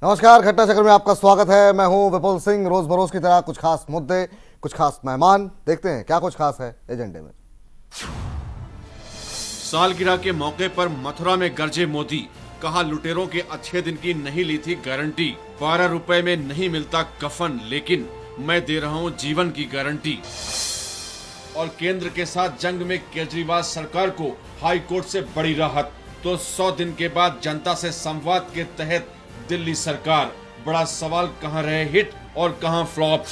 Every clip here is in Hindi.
नमस्कार, घटना चक्र में आपका स्वागत है। मैं हूं विपुल सिंह। रोज बरोज की तरह कुछ खास मुद्दे, कुछ खास मेहमान, देखते हैं क्या कुछ खास है एजेंडे में। सालगिरह के मौके पर मथुरा में गरजे मोदी, कहा लुटेरों के अच्छे दिन की नहीं ली थी गारंटी। 12 रुपए में नहीं मिलता कफन, लेकिन मैं दे रहा हूं जीवन की गारंटी। और केंद्र के साथ जंग में केजरीवाल सरकार को हाई कोर्ट से बड़ी राहत। तो 100 दिन के बाद जनता से संवाद के तहत दिल्ली सरकार। बड़ा सवाल, कहां रहे हिट और कहां फ्लॉप।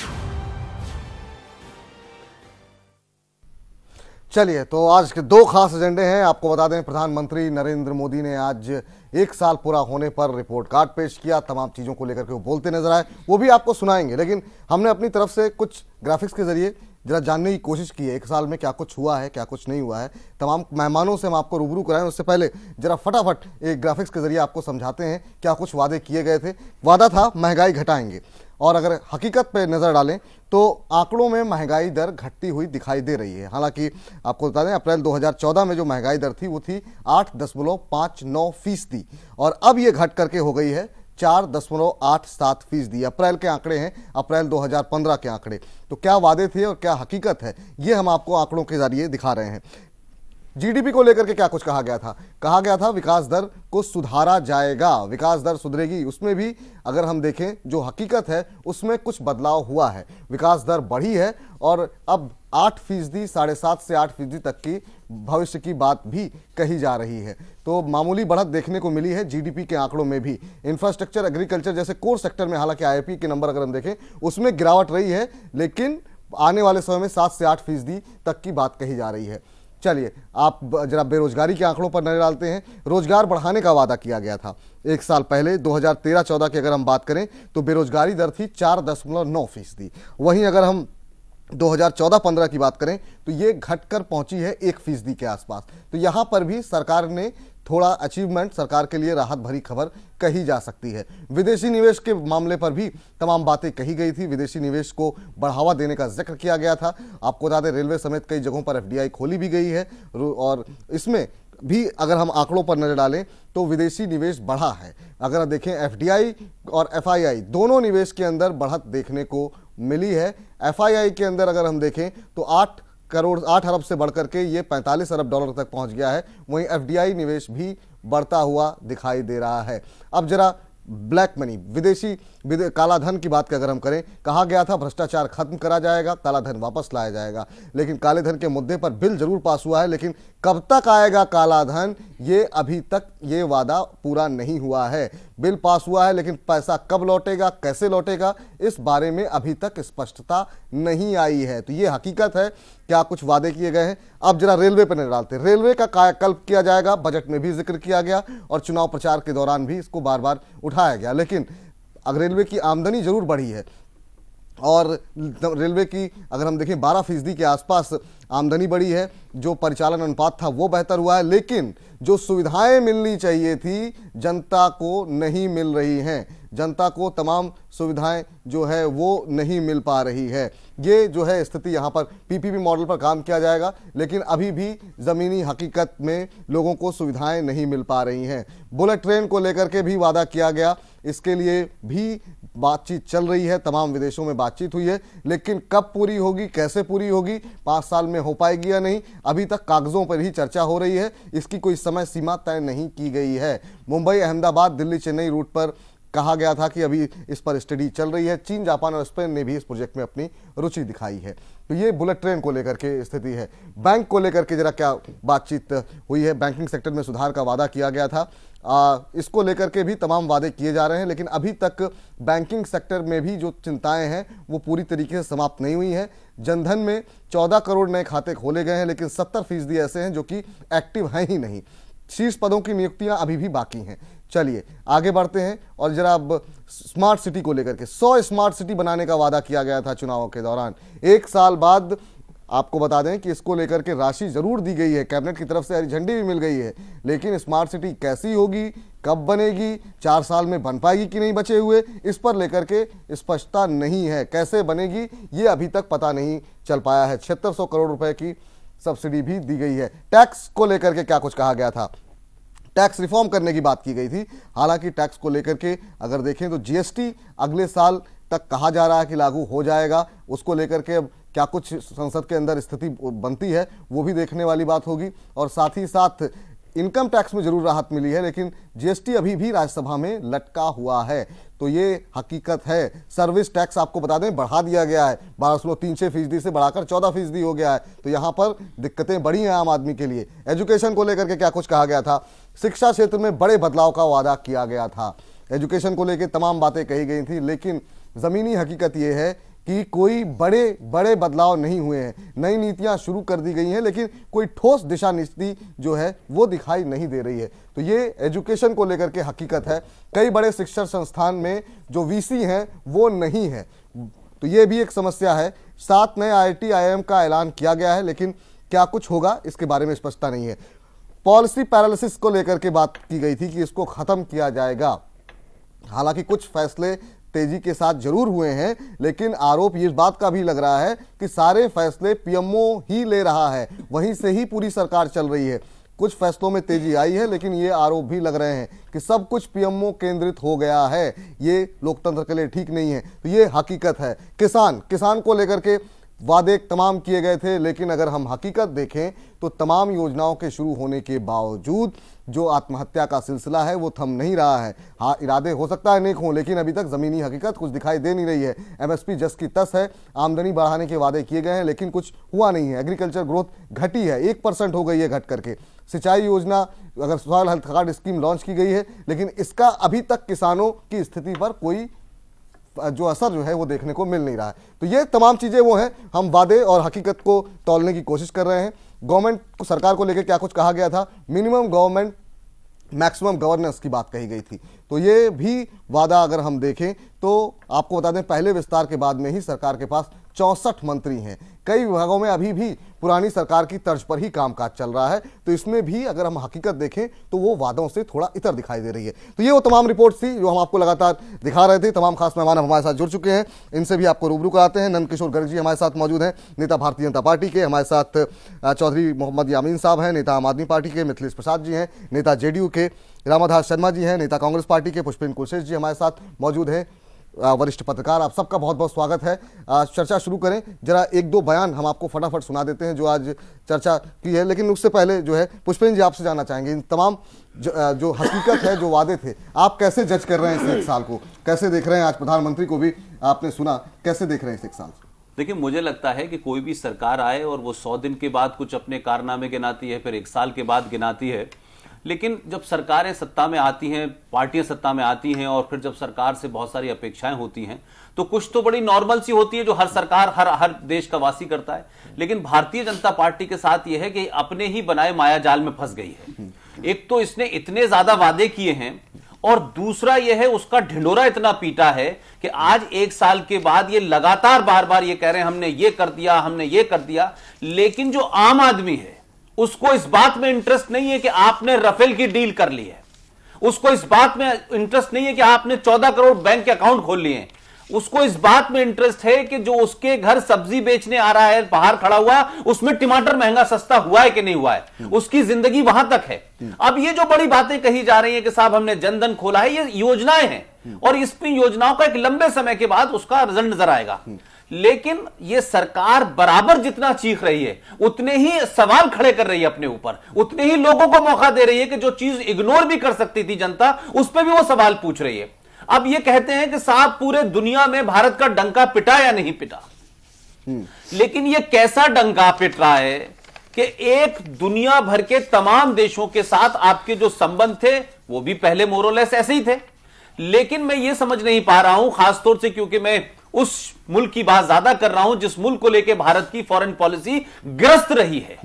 चलिए, तो आज के दो खास एजेंडे हैं। आपको बता दें, प्रधानमंत्री नरेंद्र मोदी ने आज 1 साल पूरा होने पर रिपोर्ट कार्ड पेश किया। तमाम चीजों को लेकर के वो बोलते नजर आए, वो भी आपको सुनाएंगे। लेकिन हमने अपनी तरफ से कुछ ग्राफिक्स के जरिए जरा जानने की कोशिश की है 1 साल में क्या कुछ हुआ है, क्या कुछ नहीं हुआ है। तमाम मेहमानों से हम आपको रूबरू कराएं, उससे पहले जरा फटाफट एक ग्राफिक्स के जरिए आपको समझाते हैं क्या कुछ वादे किए गए थे। वादा था महंगाई घटाएंगे, और अगर हकीकत पे नजर डालें तो आंकड़ों में महंगाई दर घटती हुई दिखाई दे रही है। हालांकि आपको बता दें, अप्रैल 2014 में जो महंगाई दर थी वो थी 8.59%, और अब ये घट करके हो गई है 4.87%। अप्रैल के आंकड़े हैं, अप्रैल 2015 के आंकड़े। तो क्या वादे थे और क्या हकीकत है, ये हम आपको आंकड़ों के जरिए दिखा रहे हैं। जीडीपी को लेकर के क्या कुछ कहा गया था? कहा गया था विकास दर को सुधारा जाएगा, विकास दर सुधरेगी। उसमें भी अगर हम देखें जो हकीकत है उसमें कुछ बदलाव हुआ है। विकास दर बढ़ी है और अब 8%, 7.5 से 8% तक की भविष्य की बात भी कही जा रही है। तो मामूली बढ़त देखने को मिली है जीडीपी के आंकड़ों में भी। इंफ्रास्ट्रक्चर, एग्रीकल्चर जैसे कोर सेक्टर में हालांकि आईआईपी के नंबर अगर हम देखें उसमें गिरावट रही है, लेकिन आने वाले समय में 7 से 8% तक की बात कही जा रही है। चलिए, आप जरा बेरोजगारी के आंकड़ों पर नजर डालते हैं। रोजगार बढ़ाने का वादा किया गया था 1 साल पहले। 2013-14 की अगर हम बात करें तो बेरोजगारी दर थी 4.9%। वहीं अगर हम 2014-15 की बात करें तो ये घटकर पहुंची है 1% के आसपास। तो यहां पर भी सरकार ने थोड़ा अचीवमेंट, सरकार के लिए राहत भरी खबर कही जा सकती है। विदेशी निवेश के मामले पर भी तमाम बातें कही गई थी। विदेशी निवेश को बढ़ावा देने का जिक्र किया गया था। आपको बता दें, रेलवे समेत कई जगहों पर एफडीआई खोली भी गई है, और इसमें भी अगर हम आंकड़ों पर नजर डालें तो विदेशी निवेश बढ़ा है। अगर देखें, एफडीआई और एफआईआई दोनों निवेश के अंदर बढ़त देखने को मिली है। एफआईआई के अंदर अगर हम देखें तो 8 अरब से बढ़कर के ये 45 अरब डॉलर तक पहुंच गया है। वहीं एफडीआई निवेश भी बढ़ता हुआ दिखाई दे रहा है। अब जरा ब्लैक मनी, विदेशी काला धन की बात अगर हम करें, कहा गया था भ्रष्टाचार खत्म करा जाएगा, काला धन वापस लाया जाएगा। लेकिन काले धन के मुद्दे पर बिल जरूर पास हुआ है, लेकिन कब तक आएगा काला धन, ये अभी तक ये वादा पूरा नहीं हुआ है। बिल पास हुआ है, लेकिन पैसा कब लौटेगा, कैसे लौटेगा, इस बारे में अभी तक स्पष्टता नहीं आई है। तो ये हकीकत है, क्या कुछ वादे किए गए हैं। अब जरा रेलवे पर नजर डालते हैं। रेलवे का कायाकल्प किया जाएगा, बजट में भी जिक्र किया गया और चुनाव प्रचार के दौरान भी इसको बार बार उठाया गया। लेकिन अगर रेलवे की आमदनी जरूर बढ़ी है, और रेलवे की अगर हम देखें 12% के आसपास आमदनी बढ़ी है। जो परिचालन अनुपात था वो बेहतर हुआ है, लेकिन जो सुविधाएं मिलनी चाहिए थी जनता को नहीं मिल रही हैं। जनता को तमाम सुविधाएं जो है वो नहीं मिल पा रही है। ये जो है स्थिति, यहाँ पर पीपीपी मॉडल पर काम किया जाएगा, लेकिन अभी भी जमीनी हकीकत में लोगों को सुविधाएं नहीं मिल पा रही हैं। बुलेट ट्रेन को लेकर के भी वादा किया गया, इसके लिए भी बातचीत चल रही है, तमाम विदेशों में बातचीत हुई है, लेकिन कब पूरी होगी, कैसे पूरी होगी, 5 साल में हो पाएगी या नहीं, अभी तक कागजों पर ही चर्चा हो रही है। इसकी कोई समय सीमा तय नहीं की गई है। मुंबई, अहमदाबाद, दिल्ली, चेन्नई रूट पर कहा गया था कि अभी इस पर स्टडी चल रही है। चीन, जापान और स्पेन ने भी इस प्रोजेक्ट में अपनी रुचि दिखाई है। तो ये बुलेट ट्रेन को लेकर के स्थिति है। बैंक को लेकर के जरा क्या बातचीत हुई है। बैंकिंग सेक्टर में सुधार का वादा किया गया था, इसको लेकर के भी तमाम वादे किए जा रहे हैं, लेकिन अभी तक बैंकिंग सेक्टर में भी जो चिंताएं हैं वो पूरी तरीके से समाप्त नहीं हुई हैं। जनधन में 14 करोड़ नए खाते खोले गए हैं, लेकिन 70% ऐसे हैं जो कि एक्टिव हैं ही नहीं। शीर्ष पदों की नियुक्तियां अभी भी बाकी हैं। चलिए आगे बढ़ते हैं, और जरा अब स्मार्ट सिटी को लेकर के 100 स्मार्ट सिटी बनाने का वादा किया गया था चुनावों के दौरान। 1 साल बाद आपको बता दें कि इसको लेकर के राशि जरूर दी गई है, कैबिनेट की तरफ से हरी झंडी भी मिल गई है, लेकिन स्मार्ट सिटी कैसी होगी, कब बनेगी, 4 साल में बन पाएगी कि नहीं बचे हुए, इस पर लेकर के स्पष्टता नहीं है। कैसे बनेगी ये अभी तक पता नहीं चल पाया है। 7600 करोड़ रुपए की सब्सिडी भी दी गई है। टैक्स को लेकर के क्या कुछ कहा गया था। टैक्स रिफॉर्म करने की बात की गई थी। हालांकि टैक्स को लेकर के अगर देखें तो जीएसटी अगले साल तक कहा जा रहा है कि लागू हो जाएगा। उसको लेकर के अब क्या कुछ संसद के अंदर स्थिति बनती है वो भी देखने वाली बात होगी। और साथ ही साथ इनकम टैक्स में जरूर राहत मिली है, लेकिन जीएसटी अभी भी राज्यसभा में लटका हुआ है, तो ये हकीकत है। सर्विस टैक्स आपको बता दें बढ़ा दिया गया है, 12.36% से बढ़ाकर 14% हो गया है, तो यहां पर दिक्कतें बड़ी हैं आम आदमी के लिए। एजुकेशन को लेकर के क्या कुछ कहा गया था, शिक्षा क्षेत्र में बड़े बदलाव का वादा किया गया था, एजुकेशन को लेकर तमाम बातें कही गई थी, लेकिन जमीनी हकीकत यह है कि कोई बड़े बड़े बदलाव नहीं हुए हैं। नई नीतियां शुरू कर दी गई हैं, लेकिन कोई ठोस दिशा नीति जो है वो दिखाई नहीं दे रही है। तो ये एजुकेशन को लेकर के हकीकत है। कई बड़े शिक्षण संस्थान में जो वीसी हैं वो नहीं है, तो ये भी एक समस्या है। 7 नए IIT IIM का ऐलान किया गया है, लेकिन क्या कुछ होगा इसके बारे में स्पष्टता नहीं है। पॉलिसी पैरालिसिस को लेकर के बात की गई थी कि इसको खत्म किया जाएगा। हालांकि कुछ फैसले तेजी के साथ जरूर हुए हैं, लेकिन आरोप इस बात का भी लग रहा है कि सारे फैसले पीएमओ ही ले रहा है, वहीं से ही पूरी सरकार चल रही है। कुछ फैसलों में तेजी आई है, लेकिन ये आरोप भी लग रहे हैं कि सब कुछ पीएमओ केंद्रित हो गया है। ये लोकतंत्र के लिए ठीक नहीं है, तो ये हकीकत है। किसान को लेकर के वादे तमाम किए गए थे, लेकिन अगर हम हकीकत देखें तो तमाम योजनाओं के शुरू होने के बावजूद जो आत्महत्या का सिलसिला है वो थम नहीं रहा है। हाँ, इरादे हो सकता है नेक हों, लेकिन अभी तक जमीनी हकीकत कुछ दिखाई दे नहीं रही है। एमएसपी जस की तस है, आमदनी बढ़ाने के वादे किए गए हैं, लेकिन कुछ हुआ नहीं है। एग्रीकल्चर ग्रोथ घटी है, 1% हो गई है घट करके। सिंचाई योजना, अगर soil health card scheme launch की गई है, लेकिन इसका अभी तक किसानों की स्थिति पर कोई जो असर जो है वो देखने को मिल नहीं रहा है। तो ये तमाम चीजें वो हैं, हम वादे और हकीकत को तौलने की कोशिश कर रहे हैं। गवर्नमेंट को, सरकार को लेकर क्या कुछ कहा गया था, मिनिमम गवर्नमेंट मैक्सिमम गवर्नेंस की बात कही गई थी, तो ये भी वादा अगर हम देखें तो आपको बता दें पहले विस्तार के बाद में ही सरकार के पास 64 मंत्री हैं। कई विभागों में अभी भी पुरानी सरकार की तर्ज पर ही कामकाज चल रहा है, तो इसमें भी अगर हम हकीकत देखें तो वो वादों से थोड़ा इतर दिखाई दे रही है। तो ये वो तमाम रिपोर्ट्स थी जो हम आपको लगातार दिखा रहे थे। तमाम खास मेहमान हमारे साथ जुड़ चुके हैं, इनसे भी आपको रूबरू कराते हैं। नंद किशोर गर्ग जी हमारे साथ मौजूद हैं, नेता भारतीय जनता पार्टी के। हमारे साथ चौधरी मोहम्मद यामीन साहब हैं, नेता आम आदमी पार्टी के। मिथिलेश प्रसाद जी हैं, नेता जेडीयू के। रामाधार शर्मा जी हैं, नेता कांग्रेस पार्टी के। पुष्पेंद्र कुलशेष जी हमारे साथ मौजूद हैं, वरिष्ठ पत्रकार। आप सबका बहुत बहुत स्वागत है। चर्चा शुरू करें, जरा एक दो बयान हम आपको फटाफट सुना देते हैं जो आज चर्चा की है, लेकिन उससे पहले जो है पुष्पेंद्र जी आपसे जानना चाहेंगे, इन तमाम जो हकीकत है, जो वादे थे, आप कैसे जज कर रहे हैं इस एक साल को, कैसे देख रहे हैं? आज प्रधानमंत्री को भी आपने सुना, कैसे देख रहे हैं इस एक साल? देखिए, मुझे लगता है कि कोई भी सरकार आए और वो 100 दिन के बाद कुछ अपने कारनामे गिनाती है, फिर 1 साल के बाद गिनाती है, लेकिन जब सरकारें सत्ता में आती हैं, पार्टियां सत्ता में आती हैं और फिर जब सरकार से बहुत सारी अपेक्षाएं होती हैं, तो कुछ तो बड़ी नॉर्मल सी होती है जो हर सरकार हर देश का वासी करता है। लेकिन भारतीय जनता पार्टी के साथ यह है कि अपने ही बनाए मायाजाल में फंस गई है। एक तो इसने इतने ज्यादा वादे किए हैं और दूसरा यह है उसका ढिंडोरा इतना पीटा है कि आज 1 साल के बाद ये लगातार बार बार ये कह रहे हैं हमने ये कर दिया, हमने ये कर दिया, लेकिन जो आम आदमी है उसको इस बात में इंटरेस्ट नहीं है कि आपने राफेल की डील कर ली है, उसको इस बात में इंटरेस्ट नहीं है कि आपने 14 करोड़ बैंक के अकाउंट खोल लिए हैं, उसको इस बात में इंटरेस्ट है कि जो उसके घर सब्जी बेचने आ रहा है, बाहर खड़ा हुआ, उसमें टमाटर महंगा सस्ता हुआ है कि नहीं हुआ है, उसकी जिंदगी वहां तक है। अब ये जो बड़ी बातें कही जा रही है कि साहब हमने जनधन खोला है, ये योजनाएं हैं और इस योजनाओं का एक लंबे समय के बाद उसका रिजल्ट नजर आएगा। लेकिन ये सरकार बराबर जितना चीख रही है उतने ही सवाल खड़े कर रही है अपने ऊपर, उतने ही लोगों को मौका दे रही है कि जो चीज इग्नोर भी कर सकती थी जनता, उस पर भी वो सवाल पूछ रही है। अब ये कहते हैं कि साहब पूरे दुनिया में भारत का डंका पिटा या नहीं पिटा, लेकिन ये कैसा डंका पिट रहा है कि एक दुनिया भर के तमाम देशों के साथ आपके जो संबंध थे वो भी पहले मोरलेस ऐसे ही थे। लेकिन मैं ये समझ नहीं पा रहा हूं, खासतौर से क्योंकि मैं उस मुल्क की बात ज्यादा कर रहा हूं जिस मुल्क को लेकर भारत की फॉरेन पॉलिसी ग्रस्त रही है।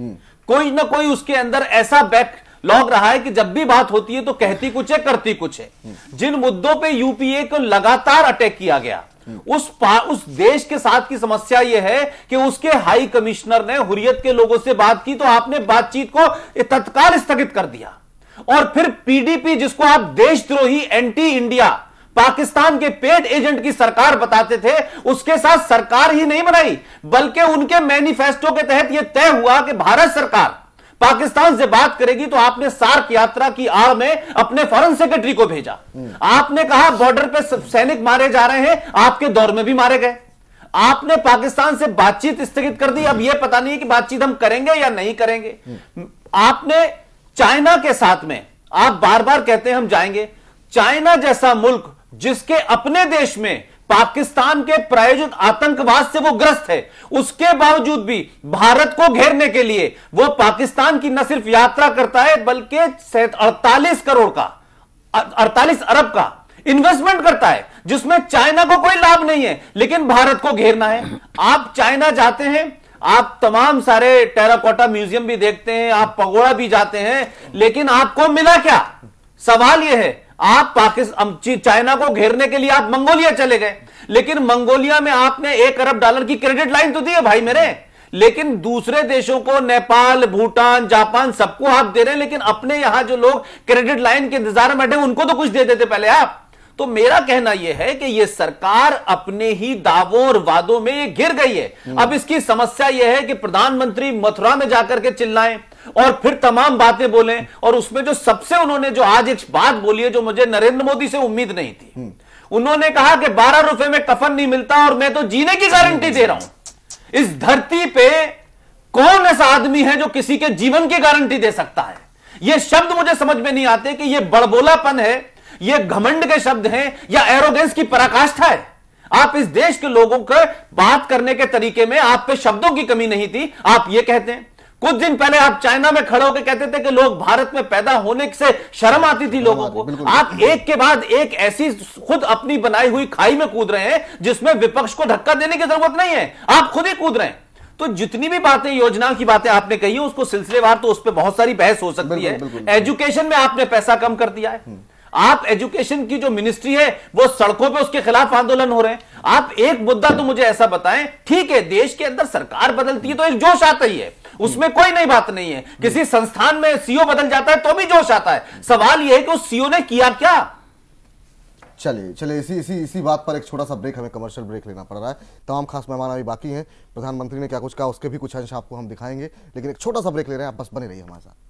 कोई ना कोई उसके अंदर ऐसा बैकलॉग रहा है कि जब भी बात होती है तो कहती कुछ है करती कुछ है। जिन मुद्दों पे यूपीए को लगातार अटैक किया गया, उस देश के साथ की समस्या यह है कि उसके हाई कमिश्नर ने हुर्रियत के लोगों से बात की तो आपने बातचीत को तत्काल स्थगित कर दिया। और फिर पीडीपी, जिसको आप देशद्रोही, एंटी इंडिया, पाकिस्तान के पेड एजेंट की सरकार बताते थे, उसके साथ सरकार ही नहीं बनाई बल्कि उनके मैनिफेस्टो के तहत यह तय हुआ कि भारत सरकार पाकिस्तान से बात करेगी तो आपने सार्क यात्रा की आड़ में अपने फॉरेन सेक्रेटरी को भेजा। आपने कहा बॉर्डर पे सैनिक मारे जा रहे हैं, आपके दौर में भी मारे गए। आपने पाकिस्तान से बातचीत स्थगित कर दी, अब यह पता नहीं कि बातचीत हम करेंगे या नहीं करेंगे। आपने चाइना के साथ में, आप बार बार कहते हैं हम जाएंगे, चाइना जैसा मुल्क जिसके अपने देश में पाकिस्तान के प्रायोजित आतंकवाद से वो ग्रस्त है, उसके बावजूद भी भारत को घेरने के लिए वो पाकिस्तान की न सिर्फ यात्रा करता है बल्कि 48 करोड़ का, 48 अरब का इन्वेस्टमेंट करता है, जिसमें चाइना को कोई लाभ नहीं है, लेकिन भारत को घेरना है। आप चाइना जाते हैं, आप तमाम सारे टेराकोटा म्यूजियम भी देखते हैं, आप पगोड़ा भी जाते हैं, लेकिन आपको मिला क्या? सवाल यह है, आप पाकिस्तान चाइना को घेरने के लिए आप मंगोलिया चले गए, लेकिन मंगोलिया में आपने $1 अरब की क्रेडिट लाइन तो दी है भाई मेरे, लेकिन दूसरे देशों को, नेपाल, भूटान, जापान, सबको आप दे रहे हैं, लेकिन अपने यहां जो लोग क्रेडिट लाइन के इंतजार में बैठे उनको तो कुछ दे देते पहले आप। तो मेरा कहना यह है कि यह सरकार अपने ही दावों और वादों में ये घिर गई है। अब इसकी समस्या यह है कि प्रधानमंत्री मथुरा में जाकर के चिल्लाएं और फिर तमाम बातें बोलें, और उसमें जो सबसे उन्होंने जो आज एक बात बोली है जो मुझे नरेंद्र मोदी से उम्मीद नहीं थी, उन्होंने कहा कि 12 रुपए में कफन नहीं मिलता और मैं तो जीने की गारंटी दे रहा हूं। इस धरती पे कौन ऐसा आदमी है जो किसी के जीवन की गारंटी दे सकता है? ये शब्द मुझे समझ में नहीं आते कि ये बड़बोलापन है, ये घमंड के शब्द हैं या एरोगेंस की पराकाष्ठा है। आप इस देश के लोगों को बात करने के तरीके में आप पे शब्दों की कमी नहीं थी, आप ये कहते हैं। कुछ दिन पहले आप चाइना में खड़े होकर कहते थे कि लोग भारत में पैदा होने से शर्म आती थी लोगों को। आप एक के बाद एक ऐसी खुद अपनी बनाई हुई खाई में कूद रहे हैं जिसमें विपक्ष को धक्का देने की जरूरत नहीं है, आप खुद ही कूद रहे हैं। तो जितनी भी बातें, योजना की बातें आपने कही है, उसको सिलसिलेवार तो उस पर बहुत सारी बहस हो सकती है। एजुकेशन में आपने पैसा कम कर दिया है, आप एजुकेशन की जो मिनिस्ट्री है वो सड़कों पे उसके खिलाफ आंदोलन हो रहे हैं। आप एक मुद्दा तो मुझे ऐसा बताएं, ठीक है देश के अंदर सरकार बदलती है तो एक जोश आता ही है, उसमें कोई नई बात नहीं है। किसी संस्थान में सीईओ बदल जाता है तो भी जोश आता है। सवाल यह है कि उस सीईओ ने किया क्या? चलिए इसी बात पर एक छोटा सा ब्रेक, हमें कमर्शियल ब्रेक लेना पड़ रहा है। तमाम खास मेहमान अभी बाकी हैं, प्रधानमंत्री ने क्या कुछ कहा उसके भी कुछ अंश आपको हम दिखाएंगे, लेकिन एक छोटा सा ब्रेक ले रहे हैं, आप बस बने रहिए हमारे साथ।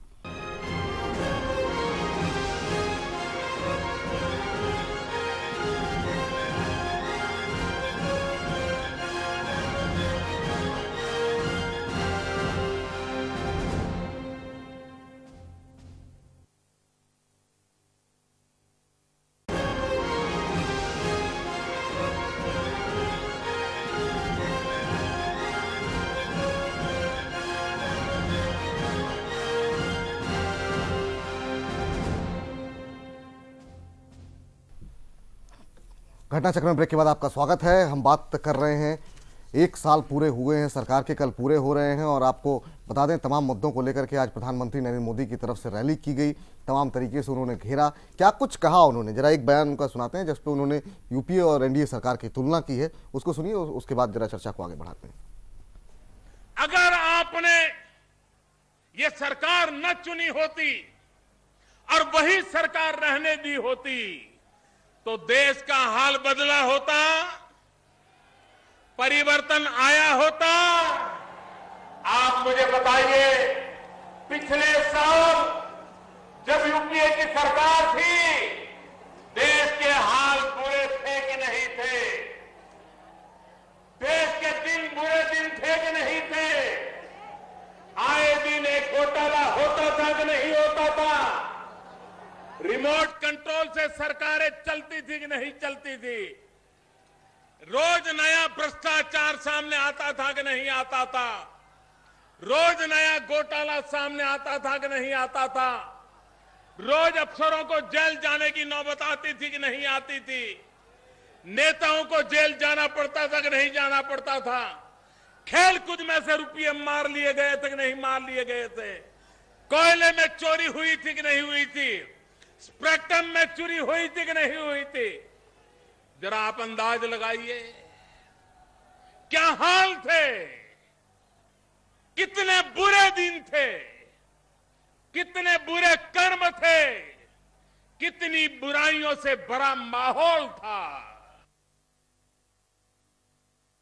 घटना चक्र में ब्रेक के बाद आपका स्वागत है। हम बात कर रहे हैं, 1 साल पूरे हुए हैं सरकार के, कल पूरे हो रहे हैं, और आपको बता दें तमाम मुद्दों को लेकर के आज प्रधानमंत्री नरेंद्र मोदी की तरफ से रैली की गई, तमाम तरीके से उन्होंने घेरा। क्या कुछ कहा उन्होंने, जरा एक बयान उनका सुनाते हैं जिस पे उन्होंने यूपीए और एनडीए सरकार की तुलना की है, उसको सुनिए, उसके बाद जरा चर्चा को आगे बढ़ाते हैं। अगर आपने ये सरकार न चुनी होती और वही सरकार रहने दी होती तो देश का हाल बदला होता, परिवर्तन आया होता। आप मुझे बताइए, पिछले साल जब यूपीए की सरकार थी, देश के हाल बुरे थे कि नहीं थे? देश के दिन बुरे दिन थे कि नहीं थे? आए दिन एक घोटाला होता था कि नहीं होता था? रिमोट कंट्रोल से सरकारें चलती थी कि नहीं चलती थी? रोज नया भ्रष्टाचार सामने आता था कि नहीं आता था? रोज नया घोटाला सामने आता था कि नहीं आता था? रोज अफसरों को जेल जाने की नौबत आती थी कि नहीं आती थी? नेताओं को जेल जाना पड़ता था कि नहीं जाना पड़ता था? खेल कूद में से रुपये मार लिए गए थे कि नहीं मार लिए गए थे? कोयले में चोरी हुई थी कि नहीं हुई थी? स्पेक्ट्रम में चोरी हुई थी कि नहीं हुई थी? जरा आप अंदाज लगाइए, क्या हाल थे? कितने बुरे दिन थे, कितने बुरे कर्म थे, कितनी बुराइयों से भरा माहौल था।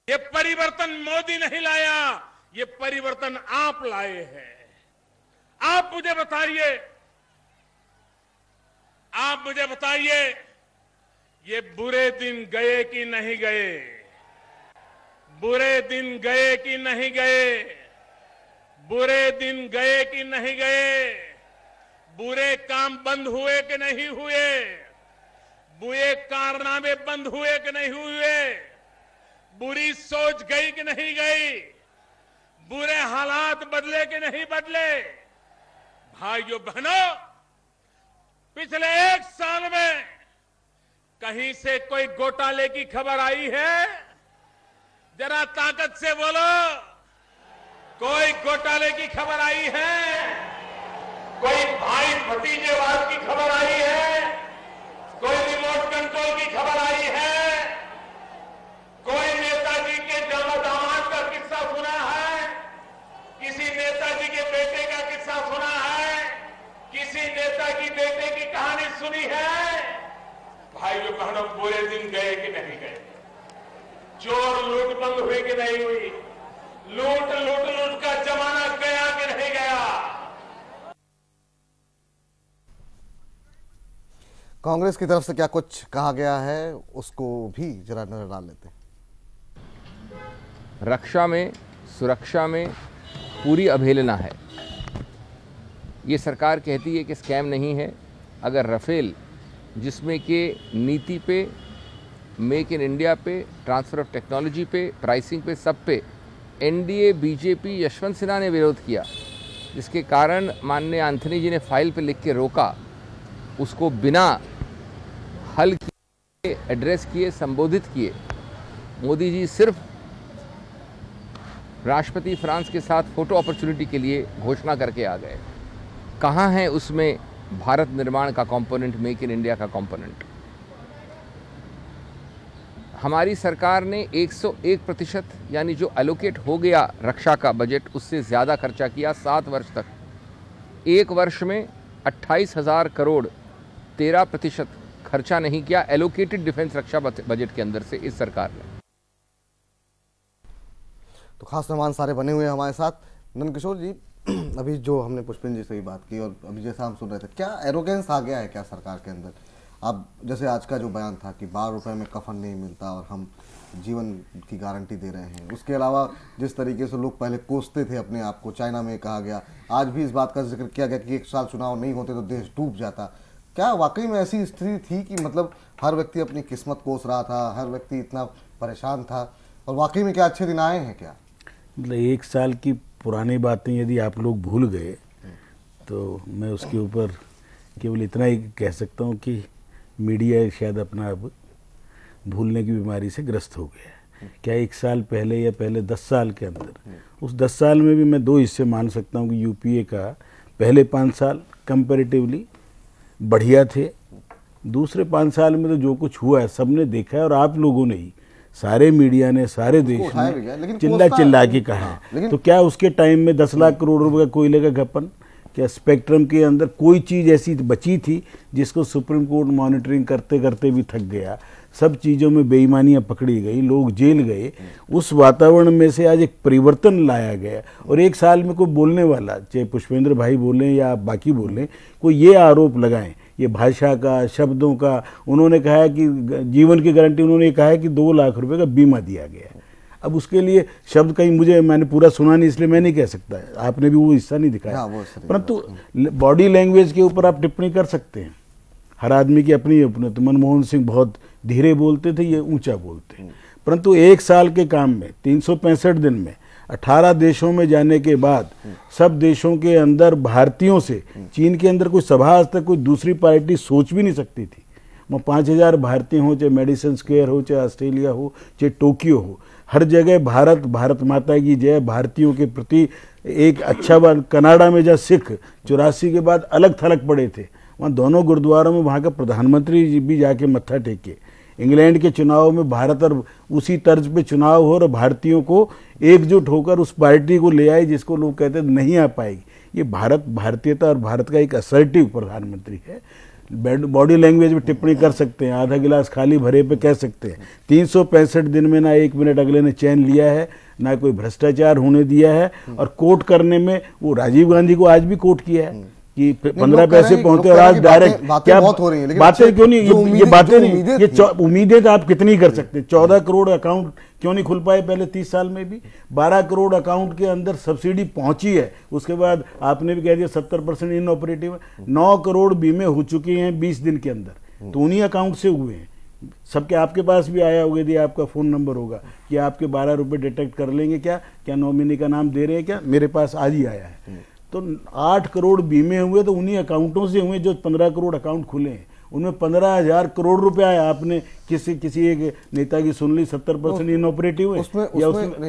ये परिवर्तन मोदी नहीं लाया, ये परिवर्तन आप लाए हैं। आप मुझे बताइए ये बुरे दिन गए कि नहीं गए? बुरे दिन गए कि नहीं गए? बुरे दिन गए कि नहीं गए? बुरे काम बंद हुए कि नहीं हुए? बुरे कारनामे बंद हुए कि नहीं हुए? बुरी सोच गई कि नहीं गई? बुरे हालात बदले कि नहीं बदले? भाइयों बहनों, पिछले 1 साल में कहीं से कोई घोटाले की खबर आई है? जरा ताकत से बोलो, कोई घोटाले की खबर आई है? कोई भाई भतीजेवाद की खबर आई है? कोई रिमोट कंट्रोल की खबर आई है? कोई नेताजी के दामाद का किस्सा सुना है? किसी नेताजी के बेटे का किस्सा सुना है? किसी नेता की बेटे की कहानी सुनी है? भाइयों बहनों, बुरे दिन गए कि नहीं गए? चोर लूट बंद हुई कि नहीं हुई? लूट का जमाना गया कि नहीं गया? कांग्रेस की तरफ से क्या कुछ कहा गया है उसको भी जरा नजर डाल लेते हैं। रक्षा में, सुरक्षा में पूरी अवहेलना है। ये सरकार कहती है कि स्कैम नहीं है। अगर राफेल, जिसमें कि नीति पे, मेक इन इंडिया पे, ट्रांसफ़र ऑफ टेक्नोलॉजी पे, प्राइसिंग पे, सब पे एनडीए, बीजेपी, यशवंत सिन्हा ने विरोध किया, जिसके कारण माननीय एंथनी जी ने फाइल पे लिख के रोका, उसको बिना हल किए, एड्रेस किए, संबोधित किए, मोदी जी सिर्फ राष्ट्रपति फ्रांस के साथ फोटो अपॉर्चुनिटी के लिए घोषणा करके आ गए। कहाँ है उसमें भारत निर्माण का कंपोनेंट, मेक इन इंडिया का कंपोनेंट? हमारी सरकार ने 101% यानी जो एलोकेट हो गया रक्षा का बजट, उससे ज़्यादा खर्चा किया 7 वर्ष तक। 1 वर्ष में 28,000 करोड़, 13% खर्चा नहीं किया एलोकेटेड डिफेंस रक्षा बजट के अंदर से इस सरकार ने। तो खास मेहमान सारे बने हुए हैं हमारे साथ। नंदकिशोर जी, अभी जो हमने पुष्पिन जी से भी बात की और अभी जैसा हम सुन रहे थे, क्या एरोगेंस आ गया है क्या सरकार के अंदर? अब जैसे आज का जो बयान था कि 12 रुपए में कफन नहीं मिलता और हम जीवन की गारंटी दे रहे हैं, उसके अलावा जिस तरीके से लोग पहले कोसते थे अपने आप को, चाइना में कहा गया, आज भी इस बात का जिक्र किया गया कि 1 साल चुनाव नहीं होते तो देश डूब जाता। क्या वाकई में ऐसी स्थिति थी कि मतलब हर व्यक्ति अपनी किस्मत कोस रहा था, हर व्यक्ति इतना परेशान था, और वाकई में क्या अच्छे दिन आए हैं क्या? मतलब 1 साल की पुरानी बातें यदि आप लोग भूल गए तो मैं उसके ऊपर केवल इतना ही कह सकता हूँ कि मीडिया शायद अपना अब भूलने की बीमारी से ग्रस्त हो गया है। क्या 1 साल पहले या पहले 10 साल के अंदर, उस 10 साल में भी मैं 2 हिस्से मान सकता हूँ कि यूपीए का पहले 5 साल कंपैरेटिवली बढ़िया थे, दूसरे 5 साल में तो जो कुछ हुआ है सबने देखा है और आप लोगों ने ही, सारे मीडिया ने, सारे देश ने चिल्ला के कहा है। तो क्या उसके टाइम में 10 लाख करोड़ रुपए का कोयले का गपन, क्या स्पेक्ट्रम के अंदर कोई चीज़ ऐसी बची थी जिसको सुप्रीम कोर्ट मॉनिटरिंग करते करते भी थक गया? सब चीज़ों में बेईमानियां पकड़ी गई, लोग जेल गए। उस वातावरण में से आज एक परिवर्तन लाया गया और 1 साल में कोई बोलने वाला, चाहे पुष्पेंद्र भाई बोलें या बाकी बोलें, कोई ये आरोप लगाएं, ये भाषा का, शब्दों का, उन्होंने कहा है कि जीवन की गारंटी, उन्होंने कहा है कि 2 लाख रुपए का बीमा दिया गया है। अब उसके लिए शब्द कहीं मैंने पूरा सुना नहीं, इसलिए मैं नहीं कह सकता, आपने भी वो हिस्सा नहीं दिखाया, परंतु बॉडी लैंग्वेज के ऊपर आप टिप्पणी कर सकते हैं। हर आदमी की अपनी अपनी, तो मनमोहन सिंह बहुत धीरे बोलते थे, ये ऊंचा बोलते हैं, परंतु 1 साल के काम में 365 दिन में 18 देशों में जाने के बाद सब देशों के अंदर भारतीयों से, चीन के अंदर कोई सभा आज तक कोई दूसरी पार्टी सोच भी नहीं सकती थी, वहाँ 5000 भारतीय हो, चाहे मेडिसन स्क्वायर हो, चाहे ऑस्ट्रेलिया हो, चाहे टोक्यो हो, हर जगह भारत, भारत माता की जय, भारतीयों के प्रति एक अच्छा बात। कनाडा में जहाँ सिख 84 के बाद अलग थलग पड़े थे, वहाँ दोनों गुरुद्वारों में वहाँ का प्रधानमंत्री भी जाके मत्था टेके। इंग्लैंड के चुनाव में भारत और उसी तर्ज पे चुनाव हो और भारतीयों को एकजुट होकर उस पार्टी को ले आए जिसको लोग कहते नहीं आ पाएगी। ये भारत, भारतीयता और भारत का एक असर्टिव प्रधानमंत्री है। बॉडी लैंग्वेज में टिप्पणी कर सकते हैं, आधा गिलास खाली भरे पे कह सकते हैं। 365 दिन में ना 1 मिनट अगले ने चैन लिया है, ना कोई भ्रष्टाचार होने दिया है। और कोट करने में वो राजीव गांधी को आज भी कोट किया है कि 15 पैसे पहुंचे और आज डायरेक्ट क्या बहुत हो रही है, बातें क्यों नहीं, ये बातें नहीं, ये उम्मीदें तो आप कितनी कर सकते हैं। 14 करोड़ अकाउंट क्यों नहीं खुल पाए पहले 30 साल में भी? 12 करोड़ अकाउंट के अंदर सब्सिडी पहुंची है, उसके बाद आपने भी कह दिया 70% इनऑपरेटिव है। 9 करोड़ बीमे हो चुके हैं 20 दिन के अंदर, तो उन्हीं अकाउंट से हुए हैं। सबके आपके पास भी आया होगा, यदि आपका फोन नंबर होगा कि आपके 12 रुपए डिटेक्ट कर लेंगे, क्या नॉमिनी का नाम दे रहे हैं क्या? मेरे पास आज ही आया है। तो 8 करोड़ बीमे हुए तो उन्हीं अकाउंटों से हुए जो 15 करोड़ अकाउंट खुले हैं, उनमें 15,000 करोड़ रुपए आया। आपने किसी एक नेता की सुन ली 70% इनऑपरेटिव है,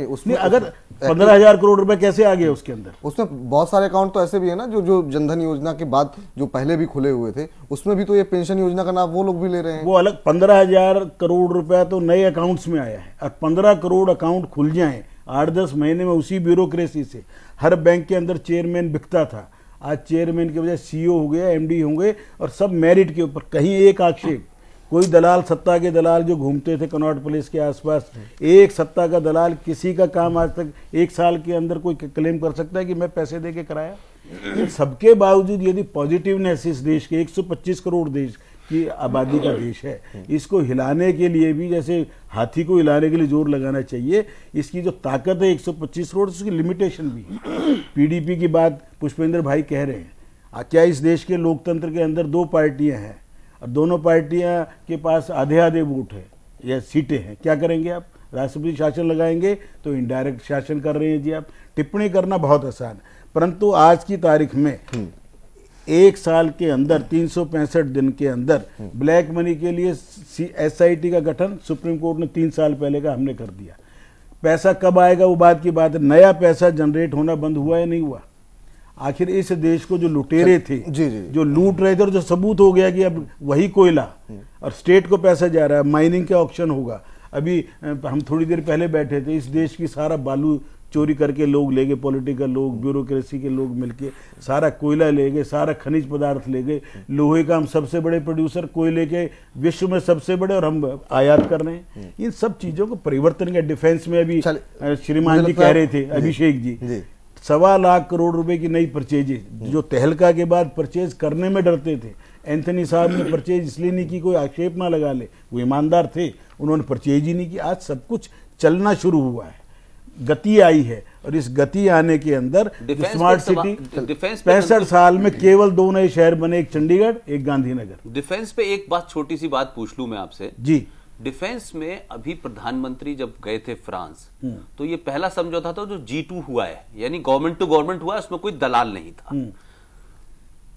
उसमें अगर 15,000 करोड़ रुपए कैसे आ गए उसके अंदर? उसमें बहुत सारे अकाउंट तो ऐसे भी है ना जो जनधन योजना के बाद जो पहले भी खुले हुए थे, उसमें भी तो ये पेंशन योजना का नाम वो लोग भी ले रहे हैं। वो अलग 15,000 करोड़ रुपया तो नए अकाउंट्स में आया है, और 15 करोड़ अकाउंट खुल जाए 8-10 महीने में उसी ब्यूरोक्रेसी से। हर बैंक के अंदर चेयरमैन बिकता था, आज चेयरमैन के बजाय सीईओ हो गया, एमडी होंगे, और सब मेरिट के ऊपर। कहीं एक आक्षेप, कोई दलाल, सत्ता के दलाल जो घूमते थे कनॉट प्लेस के आसपास, एक सत्ता का दलाल किसी का काम आज तक 1 साल के अंदर कोई क्लेम कर सकता है कि मैं पैसे दे के कराया? इन सबके बावजूद यदि पॉजिटिवनेस इस देश के 125 करोड़ देश की आबादी का देश है, इसको हिलाने के लिए भी जैसे हाथी को हिलाने के लिए जोर लगाना चाहिए। इसकी जो ताकत है 125 करोड़, उसकी लिमिटेशन भी है। पीडीपी की बात पुष्पेंद्र भाई कह रहे हैं, क्या इस देश के लोकतंत्र के अंदर 2 पार्टियां हैं और दोनों पार्टियां के पास आधे वोट है या सीटें हैं? क्या करेंगे आप? राष्ट्रपति शासन लगाएंगे तो इनडायरेक्ट शासन कर रहे हैं जी आप। टिप्पणी करना बहुत आसान है, परंतु आज की तारीख में 1 साल के अंदर 365 दिन के अंदर ब्लैक मनी के लिए SIT का गठन सुप्रीम कोर्ट ने 3 साल पहले का हमने कर दिया। पैसा कब आएगा वो बात की बात है, नया पैसा जनरेट होना बंद हुआ या नहीं हुआ? आखिर इस देश को जो लुटेरे थे, जो लूट रहे थे, और जो सबूत हो गया कि अब वही कोयला और स्टेट को पैसा जा रहा है, माइनिंग का ऑक्शन होगा। अभी हम थोड़ी देर पहले बैठे थे, इस देश की सारा बालू चोरी करके लोग ले गए, पॉलिटिकल लोग, ब्यूरोक्रेसी के लोग मिलके सारा कोयला ले गए, सारा खनिज पदार्थ ले गए। लोहे का हम सबसे बड़े प्रोड्यूसर, कोयले के विश्व में सबसे बड़े, और हम आयात कर रहे हैं। इन सब चीजों को परिवर्तन के डिफेंस में अभी श्रीमान जी कह रहे थे, अभिषेक जी, 1.25 लाख करोड़ रुपए की नई परचेजेज जो तहलका के बाद परचेज करने में डरते थे। एंथनी साहब ने परचेज इसलिए नहीं की, कोई आक्षेप ना लगा ले, वो ईमानदार थे, उन्होंने परचेज ही नहीं की। आज सब कुछ चलना शुरू हुआ है, गति आई है, और इस गति आने के अंदर स्मार्ट सिटी 65 साल में केवल 2 नए शहर बने, एक चंडीगढ़, एक गांधीनगर। डिफेंस पे एक बात, छोटी सी बात पूछ लूं मैं आपसे जी। डिफेंस में अभी प्रधानमंत्री जब गए थे फ्रांस, तो ये पहला समझौता था जो G2 हुआ है, यानी गवर्नमेंट टू गवर्नमेंट हुआ, उसमें कोई दलाल नहीं था।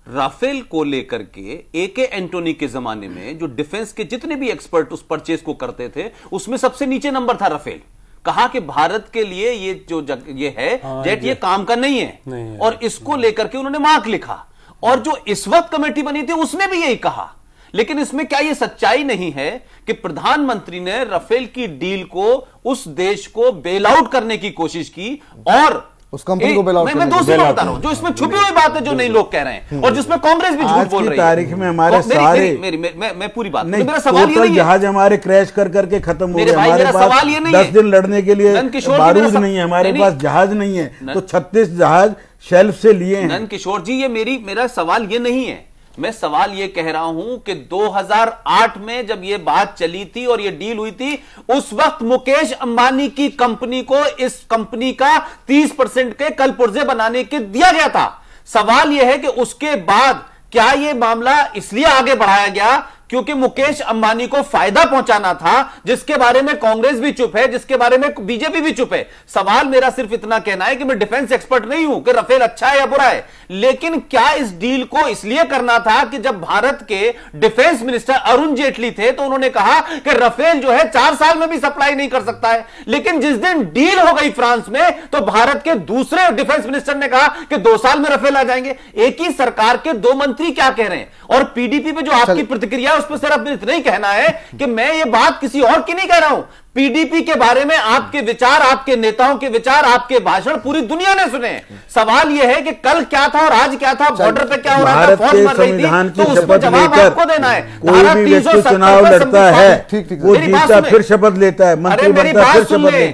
राफेल को लेकर के AK एंटोनी के जमाने में जो डिफेंस के जितने भी एक्सपर्ट उस परचेज को करते थे, उसमें सबसे नीचे नंबर था राफेल। कहा कि भारत के लिए ये जो ये है जेट, ये काम का नहीं है, और इसको लेकर के उन्होंने मार्क लिखा। और जो इस वक्त कमेटी बनी थी उसने भी यही कहा। लेकिन इसमें क्या ये सच्चाई नहीं है कि प्रधानमंत्री ने राफेल की डील को, उस देश को बेल आउट करने की कोशिश की, और उस कंपनी को बेल आउट मैं दूसरी बात बता रहा हूं, जो इसमें छुपी हुई बात है, जो नहीं लोग कह रहे हैं, और जिसमें कांग्रेस भी झूठ बोल रही है। तारीख में हमारे सारे मैं पूरी बात नहीं, मेरा सवाल ये नहीं है, जहाज हमारे क्रैश कर करके खत्म हो गए। हमारे पास 10 दिन लड़ने के लिए बारूद नहीं है, हमारे पास जहाज नहीं है, तो 36 जहाज शेल्फ से लिए हैं। नंद किशोर जी, ये मेरा सवाल ये नहीं है। मैं सवाल ये कह रहा हूं कि 2008 में जब ये बात चली थी और ये डील हुई थी, उस वक्त मुकेश अंबानी की कंपनी को इस कंपनी का 30% के कल पुर्जे बनाने के दिया गया था। सवाल यह है कि उसके बाद क्या यह मामला इसलिए आगे बढ़ाया गया क्योंकि मुकेश अंबानी को फायदा पहुंचाना था, जिसके बारे में कांग्रेस भी चुप है, जिसके बारे में बीजेपी भी चुप है। सवाल मेरा सिर्फ इतना कहना है कि मैं डिफेंस एक्सपर्ट नहीं हूं कि राफेल अच्छा है या बुरा है, लेकिन क्या इस डील को इसलिए करना था कि जब भारत के डिफेंस मिनिस्टर अरुण जेटली थे तो उन्होंने कहा कि राफेल जो है 4 साल में भी सप्लाई नहीं कर सकता है। लेकिन जिस दिन डील हो गई फ्रांस में, तो भारत के दूसरे डिफेंस मिनिस्टर ने कहा कि 2 साल में राफेल आ जाएंगे। एक ही सरकार के 2 मंत्री क्या कह रहे हैं, और पीडीपी पे जो आपकी प्रतिक्रिया उस पर सिर्फ इतना ही कहना है कि मैं ये बात किसी और की नहीं कह रहा हूं, पीडीपी के बारे में आपके विचार, आपके नेताओं के विचार, आपके भाषण पूरी दुनिया ने सुने। सवाल यह है कि कल क्या था और आज क्या था, बॉर्डर पे क्या हो रहा था, फौज मर रही थी, तो उसका जवाब आपको देना है। धारा 370 चुनाव लड़ता है, वो जीतता फिर शपथ लेता है, अरे मेरी बात सुन ले,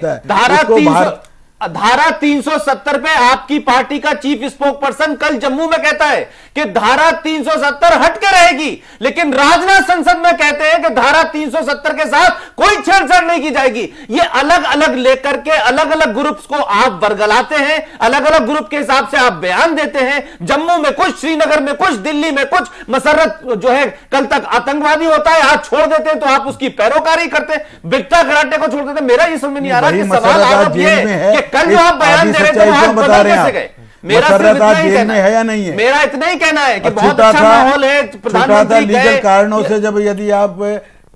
धारा 370 पे आपकी पार्टी का चीफ स्पोक पर्सन कल जम्मू में कहता है कि धारा 370 हट के रहेगी, लेकिन राजनाथ संसद में कहते हैं कि धारा 370 के साथ कोई छेड़छाड़ नहीं की जाएगी। ये अलग अलग लेकर के अलग अलग ग्रुप्स को आप वर्गलाते हैं, अलग अलग ग्रुप के हिसाब से आप बयान देते हैं। जम्मू में कुछ, श्रीनगर में कुछ, दिल्ली में कुछ, मसरत जो है कल तक आतंकवादी होता है, आज छोड़ देते हैं तो आप उसकी पैरोकारी करते हैं, बिट्टा कराटे को छोड़ देते हैं। मेरा ये समझ नहीं आ रहा कि सवाल आप ये कल जो आप बयान दे रहे थे वो आज बदल कैसे गए? मेरा सिर्फ इतना ही कहना है या नहीं है, मेरा इतना ही कहना है कि बहुत अच्छा माहौल है, प्रधानमंत्री लीगल कारणों से जब यदि आप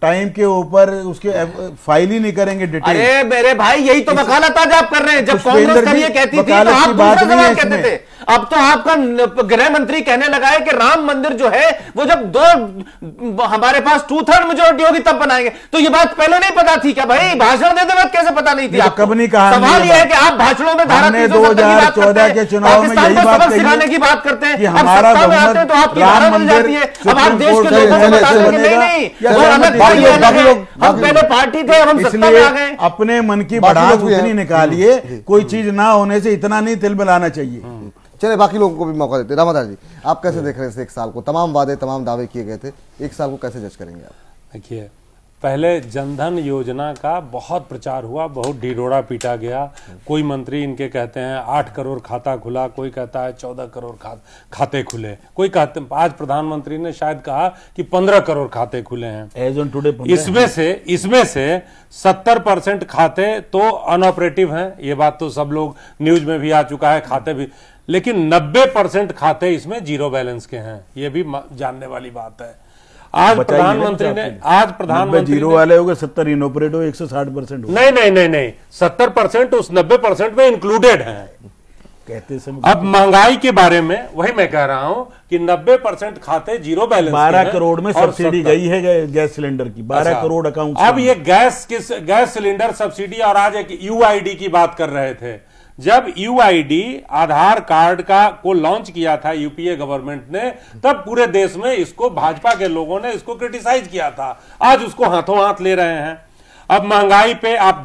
टाइम के ऊपर उसके फाइल ही नहीं करेंगे डिटेल। अरे मेरे भाई यही तो वकालत आज आप कर रहे हैं। जब कांग्रेस कल ये कहती थी तो आप दूसरा सवाल कहते थे, अब तो आपका गृह मंत्री कहने लगा है कि राम मंदिर जो है वो जब हमारे पास 2/3 मेजोरिटी होगी तब बनाएंगे। तो ये बात पहले नहीं पता थी क्या भाई? भाषण देते वक्त कैसे पता नहीं थी आपको? कब नहीं कहा। सवाल यह है कि आप भाषणों में धारा 2014 के चुनाव में यही बात सिखाने की बात करते हैं, अब सत्ता में आते हैं तो आपकी धारा बन जाती है। अब आप देश के लोगों को बता दें कि नहीं, हम पहले पार्टी थे, हम सत्ता में आ गए। अपने मन की बढ़ास उतनी निकालिए, कोई चीज ना होने से इतना नहीं तिल मिलाना चाहिए। चलिए बाकी लोगों को भी मौका देते हैं। रामादास जी, आप कैसे देख रहे हैं इस एक साल को? तमाम वादे, तमाम दावे किए गए थे, एक साल को कैसे जज करेंगे आप? देखिए, पहले जनधन योजना का बहुत प्रचार हुआ, बहुत ढिढोरा पीटा गया। कोई मंत्री इनके कहते हैं 8 करोड़ खाता खुला, कोई कहता है 14 करोड़ खाते खुले, कोई कहते, आज प्रधानमंत्री ने शायद कहा कि 15 करोड़ खाते खुले हैं। एज ऑन टुडे इसमें से 70% खाते तो अनऑपरेटिव हैं, ये बात तो सब लोग न्यूज में भी आ चुका है, खाते भी, लेकिन 90% खाते इसमें जीरो बैलेंस के हैं, ये भी जानने वाली बात है। आज प्रधानमंत्री जीरो वाले हो गए, 70 इनऑपरेट हो, 160% हो। नहीं, 70% उस 90% में इंक्लूडेड हैं। कहते समय अब महंगाई के बारे में वही मैं कह रहा हूं कि 90% खाते जीरो बैलेंस 12 करोड़ में सब्सिडी गई है गैस सिलेंडर की, 12 करोड़ अकाउंट। अब ये गैस सिलेंडर सब्सिडी, और आज एक यूआईडी की बात कर रहे थे। जब यूआईडी आधार कार्ड को लॉन्च किया था यूपीए गवर्नमेंट ने, तब पूरे देश में इसको भाजपा के लोगों ने इसको क्रिटिसाइज किया था। आज उसको हाथों हाथ ले रहे हैं। अब महंगाई पे आप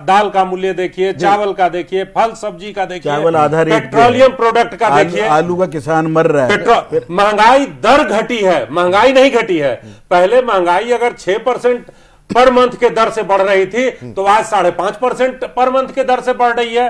दाल का मूल्य देखिए, चावल का देखिए, फल सब्जी का देखिए, चावल आधा रेट, पेट्रोलियम प्रोडक्ट का देखिए, आलू का किसान मर रहा है। महंगाई दर घटी है, महंगाई नहीं घटी है। पहले महंगाई अगर 6% पर मंथ के दर से बढ़ रही थी तो आज 5.5% पर मंथ के दर से बढ़ रही है,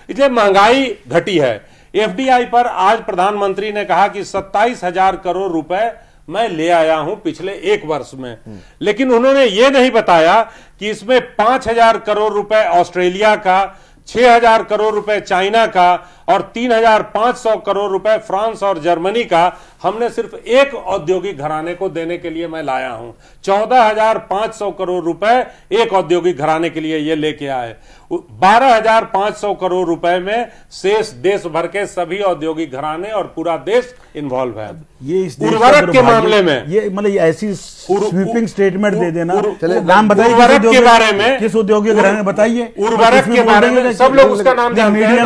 इसलिए महंगाई घटी है। एफडीआई पर आज प्रधानमंत्री ने कहा कि 27,000 करोड़ रुपए मैं ले आया हूं पिछले 1 वर्ष में, लेकिन उन्होंने यह नहीं बताया कि इसमें 5,000 करोड़ रुपए ऑस्ट्रेलिया का, 6,000 करोड़ रुपए चाइना का और 3,500 करोड़ रुपए फ्रांस और जर्मनी का हमने सिर्फ एक औद्योगिक घराने को देने के लिए मैं लाया हूं। 14,500 करोड़ रुपए एक औद्योगिक घराने के लिए ये लेके आए। 12,500 करोड़ रुपए में शेष देश भर के सभी औद्योगिक घराने और पूरा देश इन्वॉल्व है। ये इस उर्वरक के मामले में ये मतलब ऐसी स्वीपिंग स्टेटमेंट दे देना। नाम बताइए उर्वरक के बारे में, किस औद्योगिक घराने बताइए। उर्वरक के बारे में सब लोग उसका नाम जानते हैं,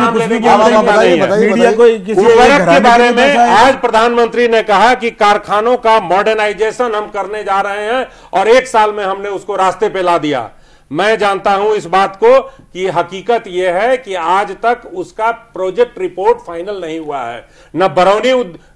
उर्वरक के बारे में आज प्रधानमंत्री ने कहा कि कारखानों का मॉडर्नाइजेशन हम करने जा रहे हैं और 1 साल में हमने उसको रास्ते पे ला दिया। मैं जानता हूं इस बात को कि हकीकत यह है कि आज तक उसका प्रोजेक्ट रिपोर्ट फाइनल नहीं हुआ है। न बरौनी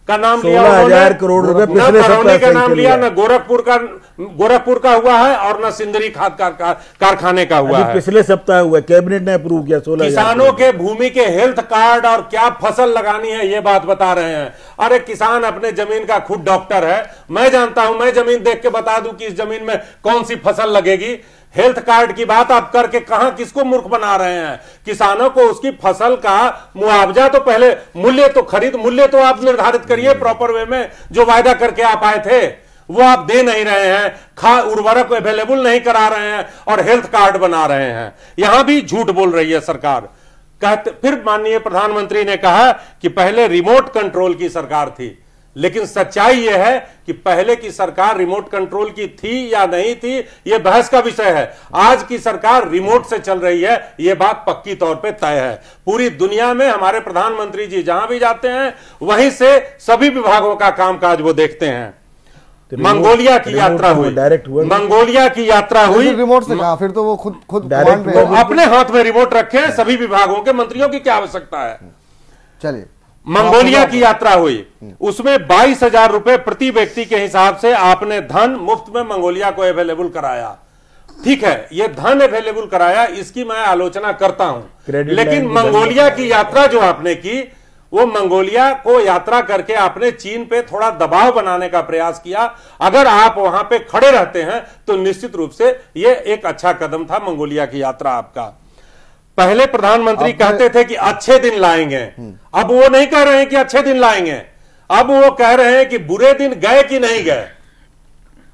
का नाम लिया, 16,000 करोड़ रुपए न बरौनी का नाम लिया, न गोरखपुर का हुआ है और न सिंदरी खाद कारखाने का हुआ है। पिछले सप्ताह हुआ, कैबिनेट ने अप्रूव किया। 16,000 किसानों के भूमि के हेल्थ कार्ड और क्या फसल लगानी है ये बात बता रहे हैं। अरे किसान अपने जमीन का खुद डॉक्टर है, मैं जानता हूं, मैं जमीन देख के बता दूं कि इस जमीन में कौन सी फसल लगेगी। हेल्थ कार्ड की बात आप करके कहां किसको मूर्ख बना रहे हैं? किसानों को उसकी फसल का मुआवजा तो पहले, मूल्य तो आप निर्धारित करिए प्रॉपर वे में, जो वायदा करके आप आए थे वो आप दे नहीं रहे हैं। उर्वरक अवेलेबल नहीं करा रहे हैं और हेल्थ कार्ड बना रहे हैं। यहां भी झूठ बोल रही है सरकार। फिर माननीय प्रधानमंत्री ने कहा कि पहले रिमोट कंट्रोल की सरकार थी। लेकिन सच्चाई यह है कि पहले की सरकार रिमोट कंट्रोल की थी या नहीं थी, यह बहस का विषय है। आज की सरकार रिमोट से चल रही है, यह बात पक्की तौर पे तय है। पूरी दुनिया में हमारे प्रधानमंत्री जी जहां भी जाते हैं वहीं से सभी विभागों का कामकाज वो देखते हैं। मंगोलिया की यात्रा हुई, मंगोलिया की यात्रा हुई, रिमोट से कहा, फिर तो वो खुद डायरेक्ट अपने हाथ में रिमोट रखे, सभी विभागों के मंत्रियों की क्या आवश्यकता है। चलिए, मंगोलिया की यात्रा हुई, उसमें 22,000 रुपए प्रति व्यक्ति के हिसाब से आपने धन मुफ्त में मंगोलिया को अवेलेबल कराया। ठीक है, यह धन अवेलेबल कराया, इसकी मैं आलोचना करता हूं, लेकिन मंगोलिया की यात्रा जो आपने की, वो मंगोलिया को यात्रा करके आपने चीन पे थोड़ा दबाव बनाने का प्रयास किया। अगर आप वहां पे खड़े रहते हैं तो निश्चित रूप से यह एक अच्छा कदम था मंगोलिया की यात्रा आपका। पहले प्रधानमंत्री कहते थे कि अच्छे दिन लाएंगे, अब वो नहीं कह रहे हैं कि अच्छे दिन लाएंगे, अब वो कह रहे हैं कि बुरे दिन गए कि नहीं गए।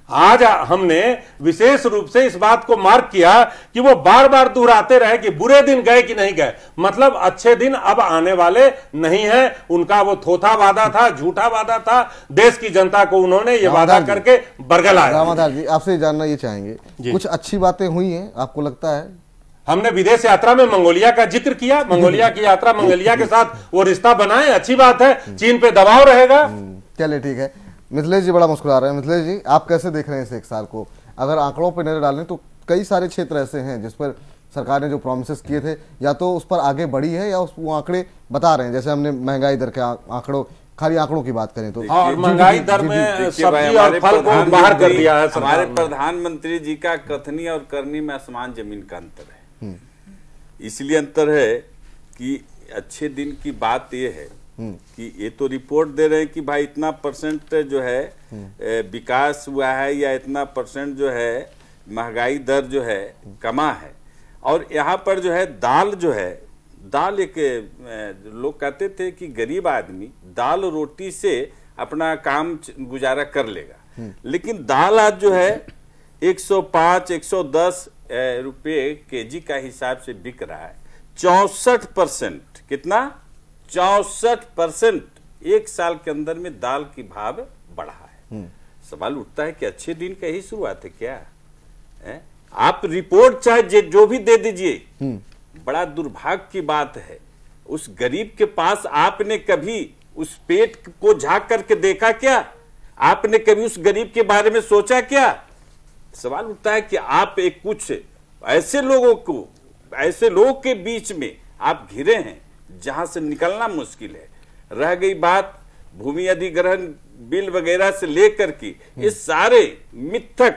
आज हमने विशेष रूप से इस बात को मार्क किया कि वो बार बार दोहराते रहे कि बुरे दिन गए कि नहीं गए, मतलब अच्छे दिन अब आने वाले नहीं है। उनका वो थोथा वादा था, झूठा वादा था, देश की जनता को उन्होंने ये वादा करके बरगलाया। रामाधार जी, आपसे जानना ये चाहेंगे, कुछ अच्छी बातें हुई हैं आपको लगता है? हमने विदेश यात्रा में मंगोलिया का जिक्र किया, मंगोलिया की यात्रा, मंगोलिया के साथ वो रिश्ता बनाए, अच्छी बात है। चीन पे दबाव रहेगा। चलिए ठीक है। मिथिलेश जी बड़ा मुस्कुरा रहे हैं। मिथिलेश जी, आप कैसे देख रहे हैं इस एक साल को? अगर आंकड़ों पर नजर डालें तो कई सारे क्षेत्र ऐसे हैं जिस पर सरकार ने जो प्रॉमिसेस किए थे, या तो उस पर आगे बढ़ी है या वो आंकड़े बता रहे हैं। जैसे हमने महंगाई दर के आंकड़ों, खाली आंकड़ों की बात करें तो महंगाई दर में सब्जी और फल को बाहर कर दिया है। हमारे प्रधानमंत्री जी का कथनी और करनी में आसमान जमीन का अंतर है। इसलिए अंतर है कि अच्छे दिन की बात यह है कि ये तो रिपोर्ट दे रहे हैं कि भाई इतना परसेंट जो है विकास हुआ है, या इतना परसेंट जो है महंगाई दर जो है कमा है। और यहाँ पर जो है दाल जो है, दाल एक लोग कहते थे कि गरीब आदमी दाल रोटी से अपना काम गुजारा कर लेगा, लेकिन दाल आज जो है 105 110 रुपये केजी का हिसाब से बिक रहा है। 64%, कितना? 64% एक साल के अंदर में दाल की भाव बढ़ा है। सवाल उठता है कि अच्छे दिन का ही शुरुआत है क्या है? आप रिपोर्ट चाहे जो भी दे दीजिए, बड़ा दुर्भाग्य की बात है। उस गरीब के पास आपने कभी उस पेट को झांक करके देखा क्या? आपने कभी उस गरीब के बारे में सोचा क्या? सवाल उठता है कि आप एक कुछ ऐसे लोगों के बीच में आप घिरे हैं जहां से निकलना मुश्किल है। रह गई बात भूमि अधिग्रहण बिल वगैरह से लेकर के, ये सारे मिथक,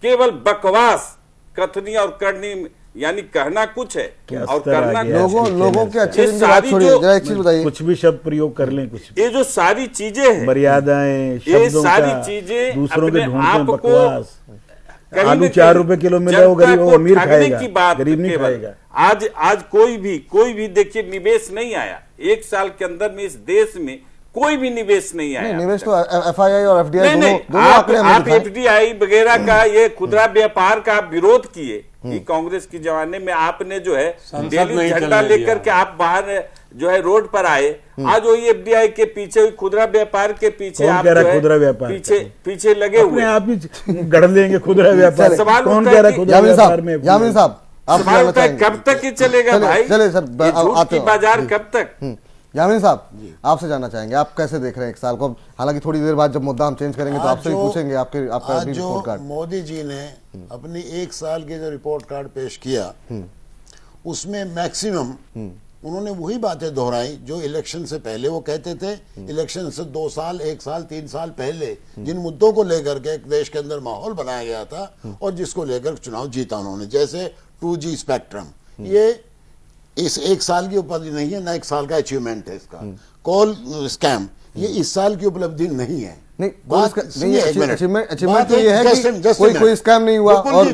केवल बकवास, कथनी और करनी, यानी कहना कुछ है और करना लोगों के अच्छे दिन की बात छोड़िए, जरा एक चीज बताइए। कुछ भी शब्द प्रयोग कर लें, कुछ ये जो सारी चीजें हैं, मर्यादाएं, ये सारी चीजें दूसरों के ढूंढते हैं, आपको बकवास। आलू 4 रुपए किलो मिला, वो गरीब, वो अमीर खाएगा, गरीब नहीं खाएगा। आज कोई भी देखिए निवेश नहीं आया एक साल के अंदर में। इस देश में कोई भी निवेश नहीं आया। निवेश तो FII और FDI दोनों आप FDI वगैरह का, ये खुदरा व्यापार का विरोध किए कि कांग्रेस के जमाने में आपने जो है डेली झंडा लेकर के आप बाहर जो है रोड पर आए। आज वही FDI के पीछे, खुदरा व्यापार के पीछे आप जो है खुदरा व्यापार पीछे लगे हुए, आप ही गढ़ लेंगे खुदरा व्यापार। सवाल कौन कह रहा है खुदरा व्यापार में? यामिन साहब, सवाल होता है कब तक ये चलेगा भाई? चले सर, बाजार कब तक? यामिन साहब, आपसे जानना चाहेंगे, आप कैसे देख रहे हैं एक साल को? हालांकि थोड़ी देर बाद जब मुद्दा हम चेंज करेंगे तो आपसे भी पूछेंगे आपका रिपोर्ट कार्ड। मोदी जी ने अपनी एक साल के जो रिपोर्ट कार्ड पेश किया, उसमें मैक्सिमम उन्होंने वही बातें दोहराई जो इलेक्शन से पहले वो कहते थे। इलेक्शन से 2 साल, 1 साल, 3 साल पहले जिन मुद्दों को लेकर के देश के अंदर माहौल बनाया गया था और जिसको लेकर चुनाव जीता उन्होंने, जैसे 2G स्पेक्ट्रम, ये इस 1 साल की उपलब्धि नहीं है, ना 1 साल का अचीवमेंट है इसका। कॉल स्कैम, ये इस साल की उपलब्धि नहीं है। नहीं, अचीवमेंट तो ये है कि कोई स्कैम नहीं हुआ और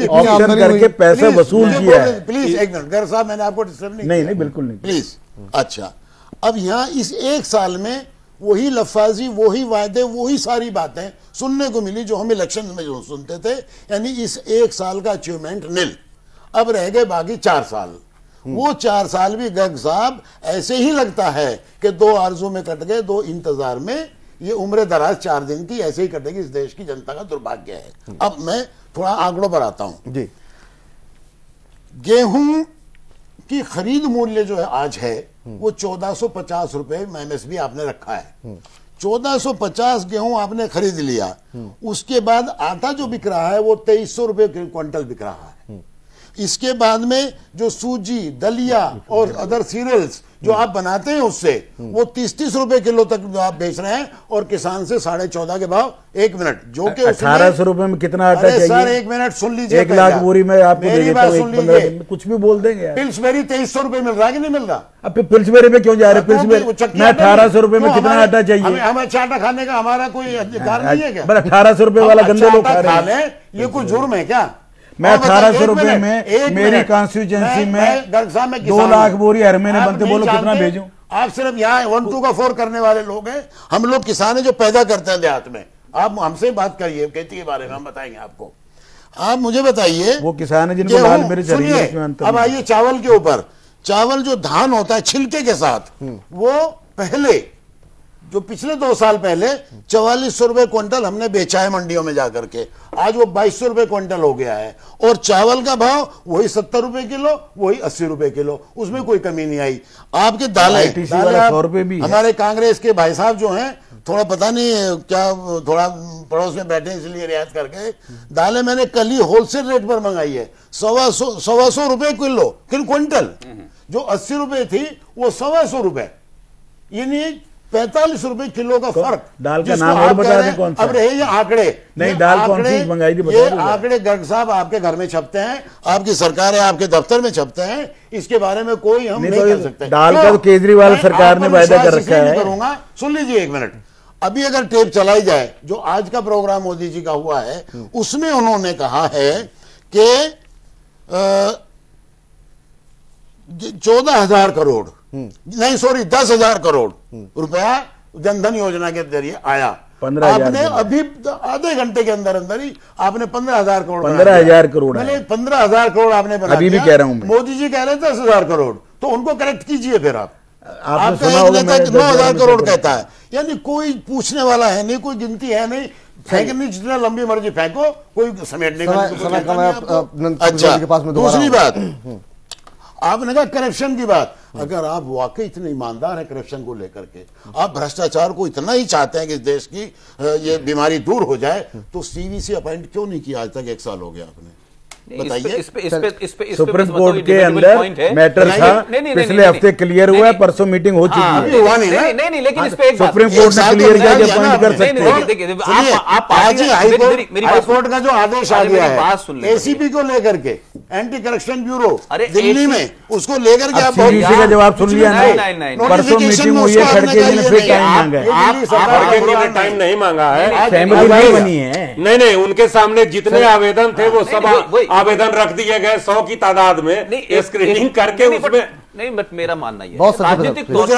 ऑप्शन करके पैसा वसूल किया है। प्लीज एक मिनट, गर साहब, मैंने आपको डिस्टर्ब नहीं, बिल्कुल नहीं, प्लीज। अच्छा, अब यहाँ इस 1 साल में वही लफाजी, वही वायदे, वही सारी बातें सुनने को मिली जो हम इलेक्शन में जो सुनते थे। यानी इस 1 साल का अचीवमेंट निल। अब रह गए बाकी 4 साल। वो 4 साल भी गर्ग साहब ऐसे ही लगता है कि 2 आरजू में कट गए, 2 इंतजार में। ये उम्र दराज 4 दिन की ऐसे ही कर देगी। इस देश की जनता का दुर्भाग्य है। अब मैं थोड़ा आंकड़ों पर आता हूं जी। गेहूं की खरीद मूल्य जो है आज है वो 1450 रुपए एमएसपी आपने रखा है। 1450 गेहूं आपने खरीद लिया, उसके बाद आटा जो बिक रहा है वो 2300 रुपए क्विंटल बिक रहा है। इसके बाद में जो सूजी, दलिया और अदर सीरियल्स जो आप बनाते हैं उससे वो 30-30 रुपए किलो तक जो आप बेच रहे हैं, और किसान से 14.5 के भाव। 1 मिनट, जो कि 1800 रुपए में कितना आटा चाहिए? सर 1 मिनट सुन लीजिए, 1 लाख बोरी में आपको दे देता हूं, सुन लीजिए। कुछ भी बोल देंगे यार। पिल्सबेरी 2300 रुपए मिल रहा है कि नहीं मिल रहा? अब पिल्सबेरी पे क्यों जा रहे? पिल्सबेरी मैं 1800 रुपए में कितना आटा चाहिए? हमें अच्छा आटा खाने का हमारा कोई अधिकार नहीं है क्या? 1800 रुपए वाला गंदे लोग खा रहे हैं। ये कोई जुर्म है क्या? मैं 1800 रुपए में मेरी कॉन्स्टिट्यूएंसी में 2 लाख बोरी हर महीने बनते, बोलो कितना भेजूं? आप सिर्फ यहाँ 1 2 का 4 करने वाले लोग हैं। हम लोग किसान हैं जो पैदा करते हैं देहात में। आप हमसे बात करिए खेती के बारे में, हम बताएंगे आपको। आप मुझे बताइए, वो किसान है जिनको लाल मिर्च हरी मिर्च में अंतर। अब आइए चावल के ऊपर। चावल जो धान होता है छिलके के साथ, वो पहले जो पिछले 2 साल पहले 4400 रुपए क्विंटल हमने बेचा है मंडियों में जाकर के, आज वो 2200 रुपए क्विंटल हो गया है। और चावल का भाव वही 70 रुपए किलो, वही 80 रुपए किलो, उसमें कोई कमी नहीं आई। आपके दालें 100 रुपए भी हमारे कांग्रेस के भाई साहब जो हैं, थोड़ा पता नहीं क्या, थोड़ा पड़ोस में बैठे इसलिए रियायत करके, दालें मैंने कल ही होलसेल रेट पर मंगाई है, 125 रुपए किलो क्विंटल। जो 80 रुपए थी वो 125 रुपए, यानी 45 रुपए किलो का फर्क। दाल का नाम और बता दें कौन सा? अब रहे ये आंकड़े, नहीं दाल कौन सी मंगाई थी बता ये आंकड़े गर्ग साहब आपके घर में छपते हैं, आपकी सरकार है, आपके दफ्तर में छपते हैं, इसके बारे में कोई हम नहीं कर सकते। दाल का तो केजरीवाल सरकार ने वायदा कर रखा है। करूंगा, सुन लीजिए 1 मिनट। अभी अगर टेप चलाई जाए, जो आज का प्रोग्राम मोदी जी का हुआ है, उसमें उन्होंने कहा है कि 14,000 करोड़ नहीं, सॉरी 10,000 करोड़ रुपया जनधन योजना के जरिए आया। 15,000 आपने अभी आधे घंटे के अंदर अंदर ही आपने 15,000 करोड़ 15,000 करोड़ 15,000 करोड़ आपने बना अभी भी कह रहा हूं मैं। मोदी जी कह रहे थे 10,000 करोड़, तो उनको करेक्ट कीजिए फिर आप। आपने सुना होगा 9,000 करोड़ कहता है, यानी कोई पूछने वाला है नहीं, कोई गिनती है नहीं, फेंकनी जितना लंबी मर्जी फेंको, कोई समेटने का। अच्छा, दूसरी बात आपने कहा करप्शन की बात। अगर आप वाकई इतने ईमानदार हैं करप्शन को लेकर के, आप भ्रष्टाचार को इतना ही चाहते हैं कि इस देश की ये बीमारी दूर हो जाए, तो सीवीसी अपॉइंट क्यों नहीं किया? आज तक 1 साल हो गया आपने, बताइए। सुप्रीम कोर्ट के अंदर मैटर था, पिछले हफ्ते क्लियर हुआ है, परसों मीटिंग हो चुकी है। हुआ नहीं, लेकिन इस पे सुप्रीम कोर्ट ने क्लियर किया कि अपॉइंट कर सकते हैं। आज हाईकोर्ट का जो आदेश आ गया है एसीपी को लेकर के, एंटी करप्शन ब्यूरो दिल्ली में, उसको लेकर के आप सीवीसी का जवाब सुन लिया ना? परसों मीटिंग हुई है, खड़गे जी ने फिर टाइम मांगा है। टाइम नहीं मांगा है, सहमति नहीं बनी है। नहीं, उनके सामने जितने आवेदन थे वो सब आवेदन रख दिए गए 100 की तादाद में, स्क्रीनिंग करके उसमें नहीं, बट मेरा मानना यह बहुत राजनीतिक तौर पे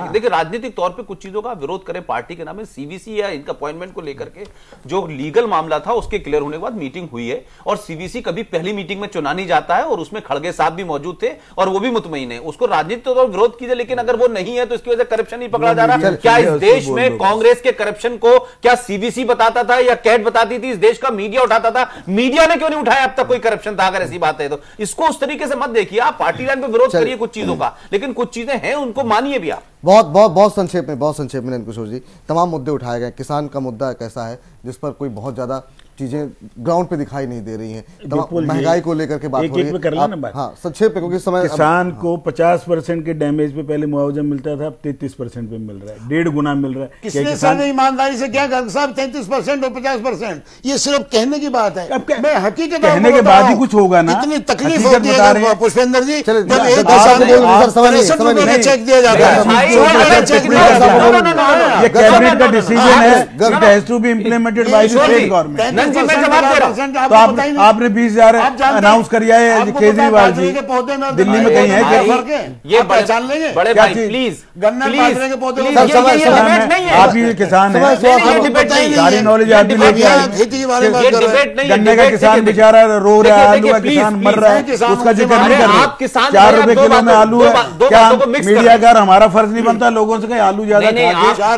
देखिए, राजनीतिक तौर पे कुछ चीजों का विरोध करे पार्टी के नाम में, सीवीसी या इनका अपॉइंटमेंट को लेकर के जो लीगल मामला था उसके क्लियर होने के बाद मीटिंग हुई है, और सीवीसी कभी पहली मीटिंग में चुना नहीं जाता है, और उसमें खड़गे साहब भी मौजूद थे और वो भी मुतमईन है। उसको राजनीतिक तौर पर विरोध कीजिए, लेकिन अगर वो नहीं है तो इसकी वजह से करप्शन नहीं पकड़ा जा रहा। क्या इस देश में कांग्रेस के करप्शन को क्या सीवीसी बताता था या कैट बताती थी? इस देश का मीडिया उठाता था, मीडिया ने क्यों नहीं उठाया अब तक कोई करप्शन था? अगर ऐसी बात है तो इसको उस तरीके से मत देखिए, आप पार्टी लाइन पे विरोध करिए कुछ चीजों का, लेकिन कुछ चीजें हैं उनको मानिए भी आप। बहुत संक्षेप में नयन किशोर जी, तमाम मुद्दे उठाए गए। किसान का मुद्दा कैसा है जिस पर कोई बहुत ज्यादा चीजें ग्राउंड पे दिखाई नहीं दे रही हैं, महंगाई को लेकर के बात हो रही है। हाँ, संक्षेप में, क्योंकि समय किसान को 50% के डैमेज पे पहले मुआवजा मिलता था, अब 33% पे मिल रहा है, 1.5 गुना मिल रहा है। किसने साहब ईमानदारी से क्या गर्ग साहब 33% और 50%, ये सिर्फ कहने की बात है। मैं हकीकत कहने के बाद ही कुछ होगा ना, इतनी तकलीफ होती है पुष्पेंद्र जी, जब एक चेक दिया जाता है, ये कैबिनेट का डिसीजन है, it has to be implemented by the state government. जी मैं जवाब दे रहा हूं। तो आपने 20,000 अनाउंस किया है केजरीवाल जी, दिल्ली में कहीं है क्या? ये पहचान लेंगे बड़े भाई, प्लीज बाजरे के पौधे आप भी किसान हैं, सारी नॉलेज आप भी लेके आए। गन्ने का किसान बेचारा रो रहा है, आलू का किसान मर रहा है, उसका जिक्र नहीं कर रहे। 4 रुपए किलो में आलू है, क्या मीडियाकार हमारा फर्ज नहीं बनता लोगों से आलू ज्यादा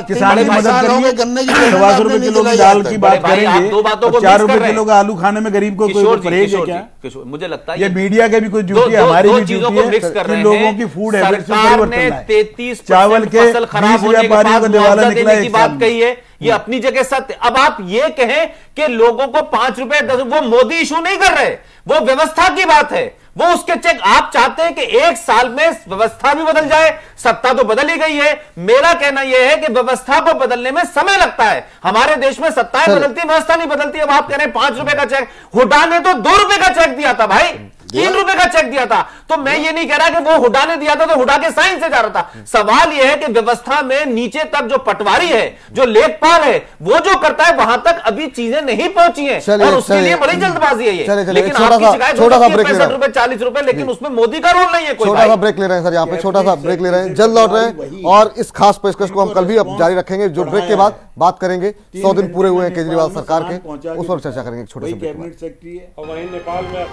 किसान की मदद करिए? 125 रुपए किलो की दाल की बात करेंगे, 4 रुपए किलो का आलू खाने में गरीब को कोई परहेज है क्या? मुझे लगता है ये मीडिया के भी कुछ ड्यूटी है, हमारी भी ड्यूटी है कि लोगों की फूड हैबिट्स में परिवर्तन लाए। 33 चावल के 20 व्यापारियों का दिवाला निकला है, बात कही है, ये अपनी जगह सत्य। अब आप ये कहें कि लोगों को 5 रुपए 10, वो मोदी इशू नहीं कर रहे, वो व्यवस्था की बात है, वो उसके चेक। आप चाहते हैं कि 1 साल में व्यवस्था भी बदल जाए, सत्ता तो बदल ही गई है। मेरा कहना यह है कि व्यवस्था को बदलने में समय लगता है। हमारे देश में सत्ताएं बदलती, व्यवस्था नहीं बदलती। अब आप कह रहे हैं 5 रुपए का चेक, हुड्डा ने तो 2 रुपए का चेक दिया था भाई, 3 रुपए का चेक दिया था। तो मैं ये नहीं कह रहा कि वो हुड्डा ने दिया था तो हुड्डा के साइन से जा रहा था। सवाल यह है कि व्यवस्था में नीचे तक जो पटवारी है, जो लेखपाल है, वो जो करता है वहां तक अभी चीजें नहीं पहुंची हैं, और उसके लिए बड़ी जल्दबाजी है ये। लेकिन आपकी शिकायत 65 रुपए 40 रुपए, लेकिन उसमें मोदी का रोल नहीं है। छोटा सा ब्रेक ले रहे हैं सर, यहाँ पे छोटा सा ब्रेक ले रहे हैं, जल्द लौट रहे हैं। और इस खास पेशकश को हम कल भी अब जारी रखेंगे, जो ब्रेक के बाद बात करेंगे। 100 दिन पूरे हुए हैं केजरीवाल सरकार के, उस पर चर्चा करेंगे छोटे से ब्रेक में। कैबिनेट सेक्रेटरी है और वहीं नेपाल में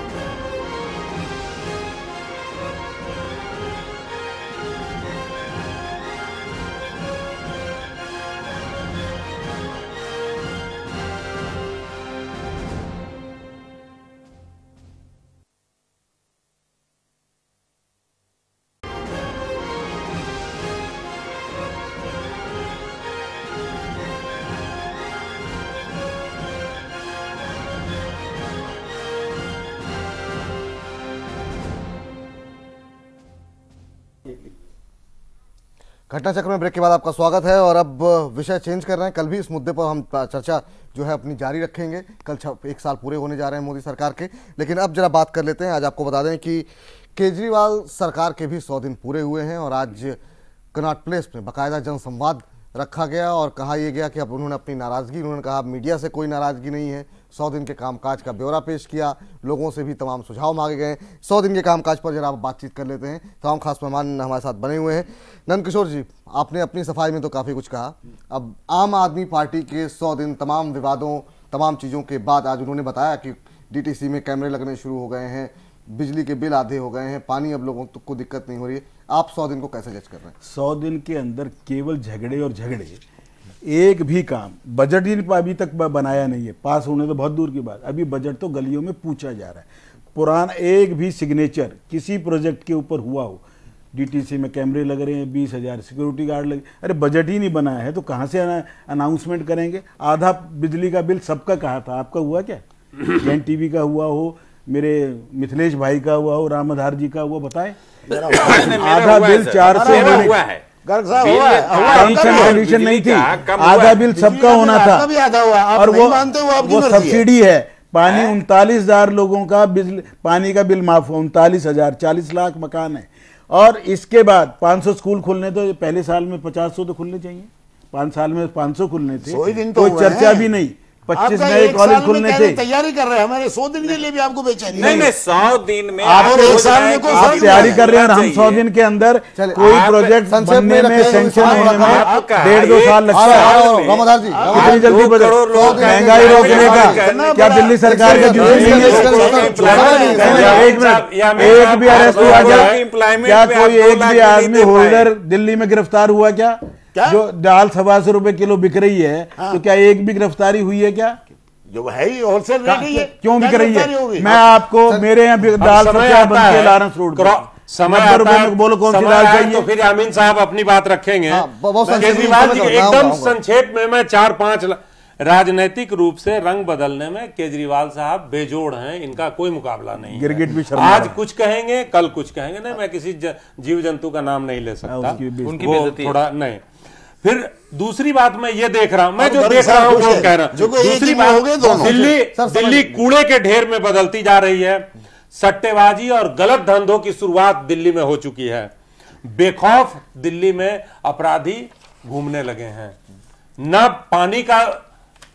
घटना चक्र में ब्रेक के बाद आपका स्वागत है। और अब विषय चेंज कर रहे हैं। कल भी इस मुद्दे पर हम चर्चा जो है अपनी जारी रखेंगे। कल 1 साल पूरे होने जा रहे हैं मोदी सरकार के, लेकिन अब जरा बात कर लेते हैं। आज आपको बता दें कि केजरीवाल सरकार के भी 100 दिन पूरे हुए हैं और आज कनॉट प्लेस में बाकायदा जनसंवाद रखा गया और कहा यह गया कि अब उन्होंने अपनी नाराजगी, उन्होंने कहा मीडिया से कोई नाराजगी नहीं है। 100 दिन के कामकाज का ब्यौरा पेश किया, लोगों से भी तमाम सुझाव मांगे गए। 100 दिन के कामकाज पर जरा आप बातचीत कर लेते हैं। तमाम खास मेहमान हमारे साथ बने हुए हैं। नंद किशोर जी, आपने अपनी सफाई में तो काफ़ी कुछ कहा। अब आम आदमी पार्टी के 100 दिन तमाम विवादों, तमाम चीज़ों के बाद आज उन्होंने बताया कि डीटीसी में कैमरे लगने शुरू हो गए हैं, बिजली के बिल आधे हो गए हैं, पानी अब लोगों को दिक्कत नहीं हो रही है। आप 100 दिन को कैसे जज कर रहे हैं? 100 दिन के अंदर केवल झगड़े और झगड़े, एक भी काम बजट ही अभी तक बनाया नहीं है। पास होने तो बहुत दूर की बात, अभी बजट तो गलियों में पूछा जा रहा है। पुराना एक भी सिग्नेचर किसी प्रोजेक्ट के ऊपर हुआ हो, डीटीसी में कैमरे लग रहे हैं, 20,000 सिक्योरिटी गार्ड लगे, अरे बजट ही नहीं बनाया है तो कहाँ से अनाउंसमेंट करेंगे? आधा बिजली का बिल सबका कहा था, आपका हुआ क्या? NTV का हुआ हो, मेरे मिथिलेश भाई का हुआ हो, राम आधार जी का हुआ, बताएं। आधा बिल 400 हुआ है, कंडीशन नहीं थी, आधा बिल सबका होना था। और वो सब्सिडी है, पानी 39,000 लोगों का बिजली पानी का बिल माफ हो, 39,000, 40 लाख मकान है। और इसके बाद 500 स्कूल खुलने, तो पहले साल में 50 तो खुलने चाहिए, 5 साल में 500 खुलने थे, कोई चर्चा भी नहीं। 25 नए कॉलेज खुलने थे। तैयारी कर रहे हैं, हमारे 100 दिन के लिए भी आपको बेचैनी नहीं 100 दिन में आप तैयारी कर रहे हैं। हम 100 दिन के अंदर कोई प्रोजेक्ट बनने में, सेंक्शन होने में 1.5-2 साल लगता है। रामाधार जी, इतनी जल्दी महंगाई रोकने का क्या दिल्ली सरकार का ड्यूटी नहीं है? एक भी अरेस्ट हुआ क्या? क्या कोई एक भी आदमी होल्डर दिल्ली में गिरफ्तार हुआ क्या? जो दाल 125 रुपए किलो बिक रही है, तो क्या एक भी गिरफ्तारी हुई है क्या? जो है ही होलसेल रेट ही है, क्यों बिक रही है? मैं आपको मेरे यहाँ दाल सबसे बनती है लारेंस रोड पर, समय आता है, बोलो कौन सी दाल चाहिए, तो फिर यामीन साहब अपनी बात रखेंगे। केजरीवाल जी एकदम संक्षेप में मैं 4-5 राजनीतिक रूप से रंग बदलने में केजरीवाल साहब बेजोड़ हैं, इनका कोई मुकाबला नहीं। गिरगिट भी आज कुछ कहेंगे, कल कुछ कहेंगे। नहीं, मैं किसी जीव जंतु का नाम नहीं ले सकता, वो थोड़ा नहीं। फिर दूसरी बात मैं ये देख रहा हूं, मैं जो देख रहा हूं वो कह रहा हूं। दूसरी बात, दिल्ली कूड़े के ढेर में बदलती जा रही है। सट्टेबाजी और गलत धंधों की शुरुआत दिल्ली में हो चुकी है। बेखौफ दिल्ली में अपराधी घूमने लगे हैं। न पानी का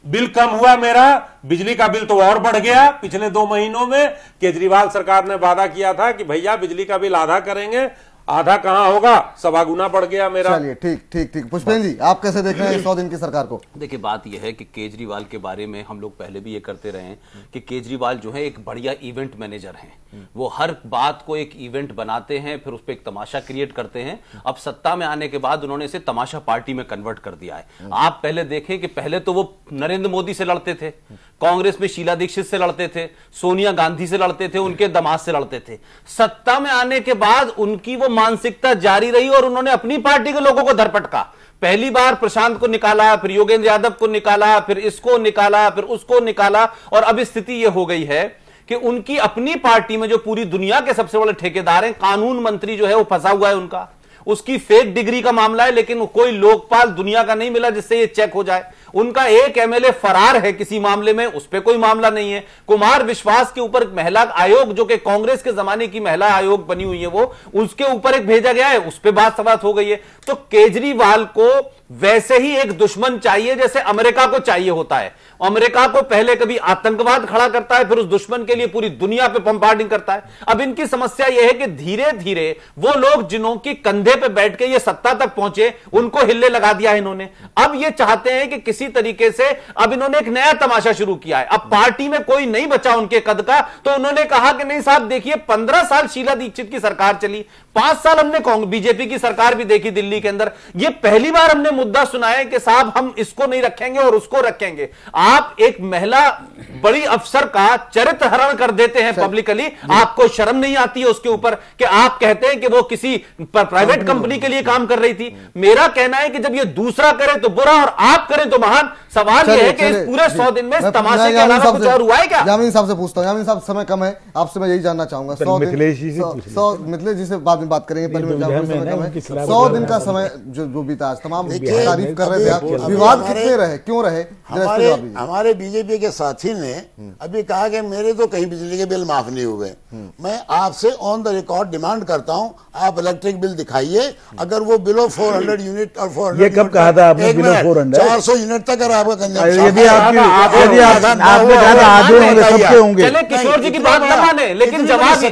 बिल कम हुआ मेरा, बिजली का बिल तो और बढ़ गया पिछले 2 महीनों में। केजरीवाल सरकार ने वादा किया था कि भैया बिजली का बिल आधा करेंगे, आधा कहां होगा, 1.25 गुना बढ़ गया मेरा। चलिए ठीक ठीक ठीक। पुष्पेंद्र जी, आप कैसे देख रहे हैं 100 दिन की सरकार को? देखिए, बात यह है कि केजरीवाल के बारे में हम लोग पहले भी ये करते रहे हैं कि केजरीवाल जो है एक बढ़िया इवेंट मैनेजर हैं। वो हर बात को एक इवेंट बनाते हैं, फिर उस पर एक तमाशा क्रिएट करते हैं। अब सत्ता में आने के बाद उन्होंने इसे तमाशा पार्टी में कन्वर्ट कर दिया है। आप पहले देखें कि पहले तो वो नरेंद्र मोदी से लड़ते थे, कांग्रेस में शीला दीक्षित से लड़ते थे, सोनिया गांधी से लड़ते थे, उनके दामाद से लड़ते थे। सत्ता में आने के बाद उनकी वो मानसिकता जारी रही और उन्होंने अपनी पार्टी के लोगों को धरपटका। पहली बार प्रशांत को निकाला, फिर योगेंद्र यादव को निकाला, फिर इसको निकाला, फिर उसको निकाला, और अब स्थिति यह हो गई है कि उनकी अपनी पार्टी में जो पूरी दुनिया के सबसे बड़े ठेकेदार हैं, कानून मंत्री जो है वो फंसा हुआ है उनका, उसकी फेक डिग्री का मामला है, लेकिन कोई लोकपाल दुनिया का नहीं मिला जिससे ये चेक हो जाए। उनका एक एमएलए फरार है किसी मामले में, उस पर कोई मामला नहीं है। कुमार विश्वास के ऊपर महिला आयोग, जो कि कांग्रेस के जमाने की महिला आयोग बनी हुई है, वो उसके ऊपर एक भेजा गया है, उस पर बात सबात हो गई है। तो केजरीवाल को वैसे ही एक दुश्मन चाहिए जैसे अमेरिका को चाहिए होता है। अमेरिका को पहले कभी आतंकवाद खड़ा करता है, फिर उस दुश्मन के लिए पूरी दुनिया पे बमबार्डिंग करता है। अब इनकी समस्या यह है कि धीरे धीरे वो लोग जिन्हों की कंधे पे बैठ के ये सत्ता तक पहुंचे, उनको हिल्ले लगा दिया है इन्होंने। अब ये चाहते हैं कि किसी तरीके से अब इन्होंने एक नया तमाशा शुरू किया है। अब पार्टी में कोई नहीं बचा उनके कद का, तो उन्होंने कहा कि नहीं साहब देखिए, 15 साल शीला दीक्षित की सरकार चली, 5 साल हमने बीजेपी की सरकार भी देखी दिल्ली के अंदर। ये पहली बार हमने मुद्दा सुना है कि साहब हम इसको नहीं रखेंगे और उसको रखेंगे। आप एक महिला बड़ी अफसर का चरित्र हरण कर देते हैं पब्लिकली, आपको शर्म नहीं आती है उसके ऊपर कि आप कहते हैं कि वो किसी प्राइवेट कंपनी के लिए काम कर रही थी। मेरा कहना है कि जब ये दूसरा करे तो बुरा और आप करें तो महान। सवाल यह है कि इस पूरे 100 दिन में इस तमाशे के अलावा कुछ और हुआ है क्या? यामिनी साहब से पूछता हूं। यामिनी साहब, समय कम है, आपसे मैं यही जानना चाहूंगा। 100 मिथिलेश जी से बाद में बात करेंगे, पहले समय कम है। 100 दिन का समय जो बीता, आज तमाम तारीफ कर रहे थे, विवाद कितने रहे, क्यों रहे? हमारे बीजेपी के साथी ने अभी कहा कि मेरे तो कहीं बिजली के बिल माफ नहीं हुए। मैं आपसे ऑन द रिकॉर्ड डिमांड करता हूं, आप इलेक्ट्रिक बिल दिखाइए। अगर वो बिलो 400 यूनिट और 400 ये कब कहा था आपने? बिलो 400 400 यूनिट तक अगर आपका कंजम्पशन, यदि आपने कहा था आधे होंगे, सबके होंगे। चले किशोर जी की बात न माने, लेकिन जवाब,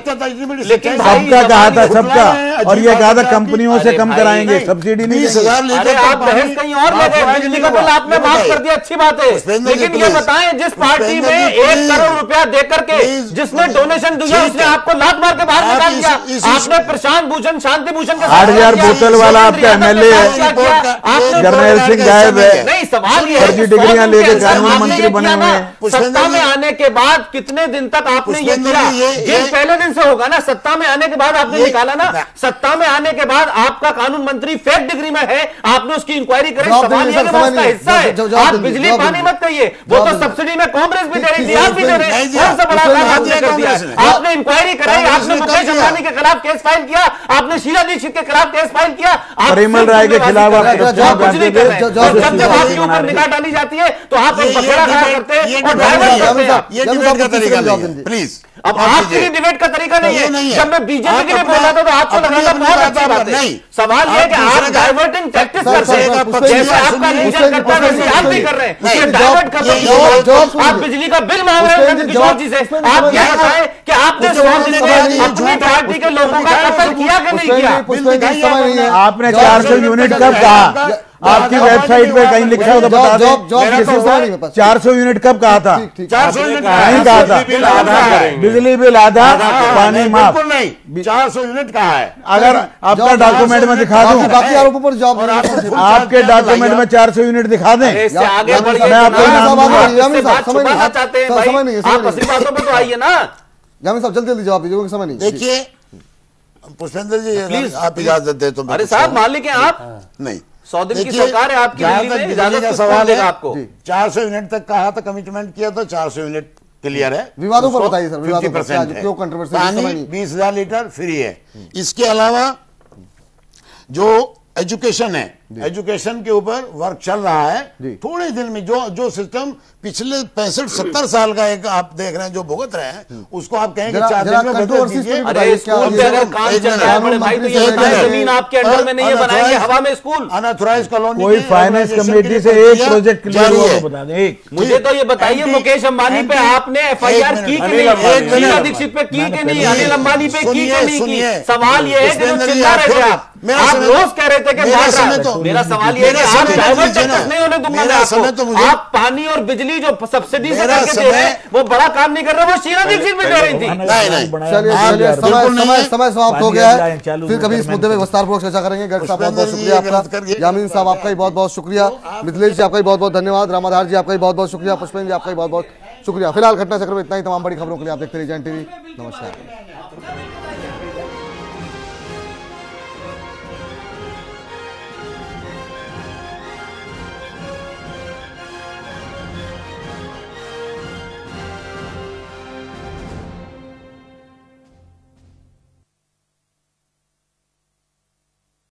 लेकिन सबका कहा था, सबका, और ये कहा था कंपनियों से कम कराएंगे, सब्सिडी नहीं। 20,000 लीटर आप बहस कहीं और ले गए। बिजली का बिल आपने माफ कर दिया, अच्छी बात है, लेकिन ये बताएं जिस पार्टी में 1 करोड़ रुपया देकर के जिसने डोनेशन दिया उसने आपको लात मार के बाहर निकाल दिया। आपने प्रशांत भूषण, शांति भूषण के 8,000 बोतल वाला आपका एमएलए है, जर्नैल सिंह गायब है, नहीं सवाल ये फर्जी डिग्रियां लेके कानून मंत्री बने हुए हैं। सत्ता में आने के बाद कितने दिन तक आपने ये किया? ये पहले दिन से होगा ना, सत्ता में आने के बाद आपने निकाला ना। सत्ता में आने के बाद आपका कानून मंत्री फेक डिग्री में है, आपने उसकी इंक्वायरी करें। सवाल ये उसका हिस्सा है। आप बिजली पानी मत कहिए, वो तो सब्सिडी में कांग्रेस भी दे रही थी, आप भी दे रहे हैं। कौन सा बड़ा काम आपने कर दिया? आपने इंक्वायरी कराई, आपने मुकेश अंबानी के खिलाफ केस फाइल किया, आपने शीला दीक्षित के खिलाफ केस फाइल किया, परिमल राय के खिलाफ कुछ नहीं कर रहे। जब आपके ऊपर निगाह डाली जाती है तो आप एक पकड़ा खड़ा करते हैं और डाइवर्ट करते हैं। ये डिबेट का तरीका नहीं है, प्लीज। अब आपके लिए डिबेट का तरीका नहीं है। जब मैं बीजेपी के लिए बोला था तो आपको लगा था बहुत अच्छी बात है। सवाल यह है कि आप डाइवर्टिंग प्रैक्टिस करते हैं, जैसे आपका नेचर करता है वैसे आप भी कर रहे हैं, डाइवर्ट कर रहे हैं। आप बिजली का बिल मांग रहे हैं किशोर जी से। आप यह बताएं कि आपने 100 दिन में अपनी पार्टी के लोगों का कत्ल किया कि नहीं किया? आपने 400 यूनिट कब कहा? आपकी वेबसाइट पे कहीं लिखा हो तो बता दो। 400 यूनिट कब कहा था? 400 यूनिट नहीं कहा था। बिजली बिल आधा, पानी माफ। 400 यूनिट कहा है। अगर आपका डॉक्यूमेंट में दिखा दूं, बाकी आरोपों पर जवाब, आपके डॉक्यूमेंट में 400 यूनिट दिखा दें, आगे बढ़िए। मैं आपको चाहते हैं भाई, आप असली बातों पे तो आइए ना। यामिनी साहब जल्दी जल्दी जवाब दीजिए, समय नहीं। देखिए पुष्पेंद्र जी, आप इजाजत दे तो। अरे साहब मालिक हैं आप, नहीं 100 दिन की सरकार है आपकी, बिजली का सवाल है आपको। 400 यूनिट तक कहा था, कमिटमेंट किया तो 400 यूनिट क्लियर है। विवादों पर बताइए सर, विवादों पर 50% क्यों कंट्रोवर्सी? पानी 20,000 लीटर फ्री है। इसके अलावा जो एजुकेशन है, एजुकेशन के ऊपर वर्क चल रहा है। जी। थोड़े दिन में जो सिस्टम पिछले 65-70 साल का एक आप देख रहे हैं जो भुगत रहे हैं, उसको आप कहेंगे 4 दिन में बदल दीजिए। अरे स्कूल पे अगर काम चल रहा है बड़े भाई तो ये बताएं जमीन आपके अंडर में नहीं है, बनाएंगे हवा में स्कूल। अनऑथराइज कॉलोनी कोई फाइनेंस कमेटी से एक प्रोजेक्ट क्लियर हुआ तो बता दें एक। मुझे तो ये बताइए मुकेश अंबानी पे आपने FIR की कि नहीं, शीला दीक्षित पे की कि नहीं, अनिल अंबानी पे की कि नहीं की? सवाल ये है कि जो चिल्ला रहे थे आप रोज कह रहे थे कि बांट रहा है। मेरा सवाल ये है कि आप डाइवर्ट टैक्स नहीं होने दूंगा मैं आपको। आप पानी और बिजली जो सब्सिडी से करके दे रहे हैं वो बड़ा काम नहीं कर रहे, वो शीला दीक्षित भी दे रही थी। चलिए समय समाप्त हो गया है, फिर कभी इस मुद्दे में विस्तारपूर्वक चर्चा करेंगे। गर्ग साहब बहुत बहुत शुक्रिया आपका, यामीन साहब आपका भी बहुत बहुत शुक्रिया, मिथिलेश जी आपका भी बहुत बहुत धन्यवाद, रामाधार जी आपका भी बहुत बहुत शुक्रिया, पुष्पेंद्र जी आपका भी बहुत बहुत शुक्रिया। फिलहाल घटना चक्र में इतना ही। तमाम बड़ी खबरों के लिए आप देखते रहिए जैन टीवी। नमस्कार।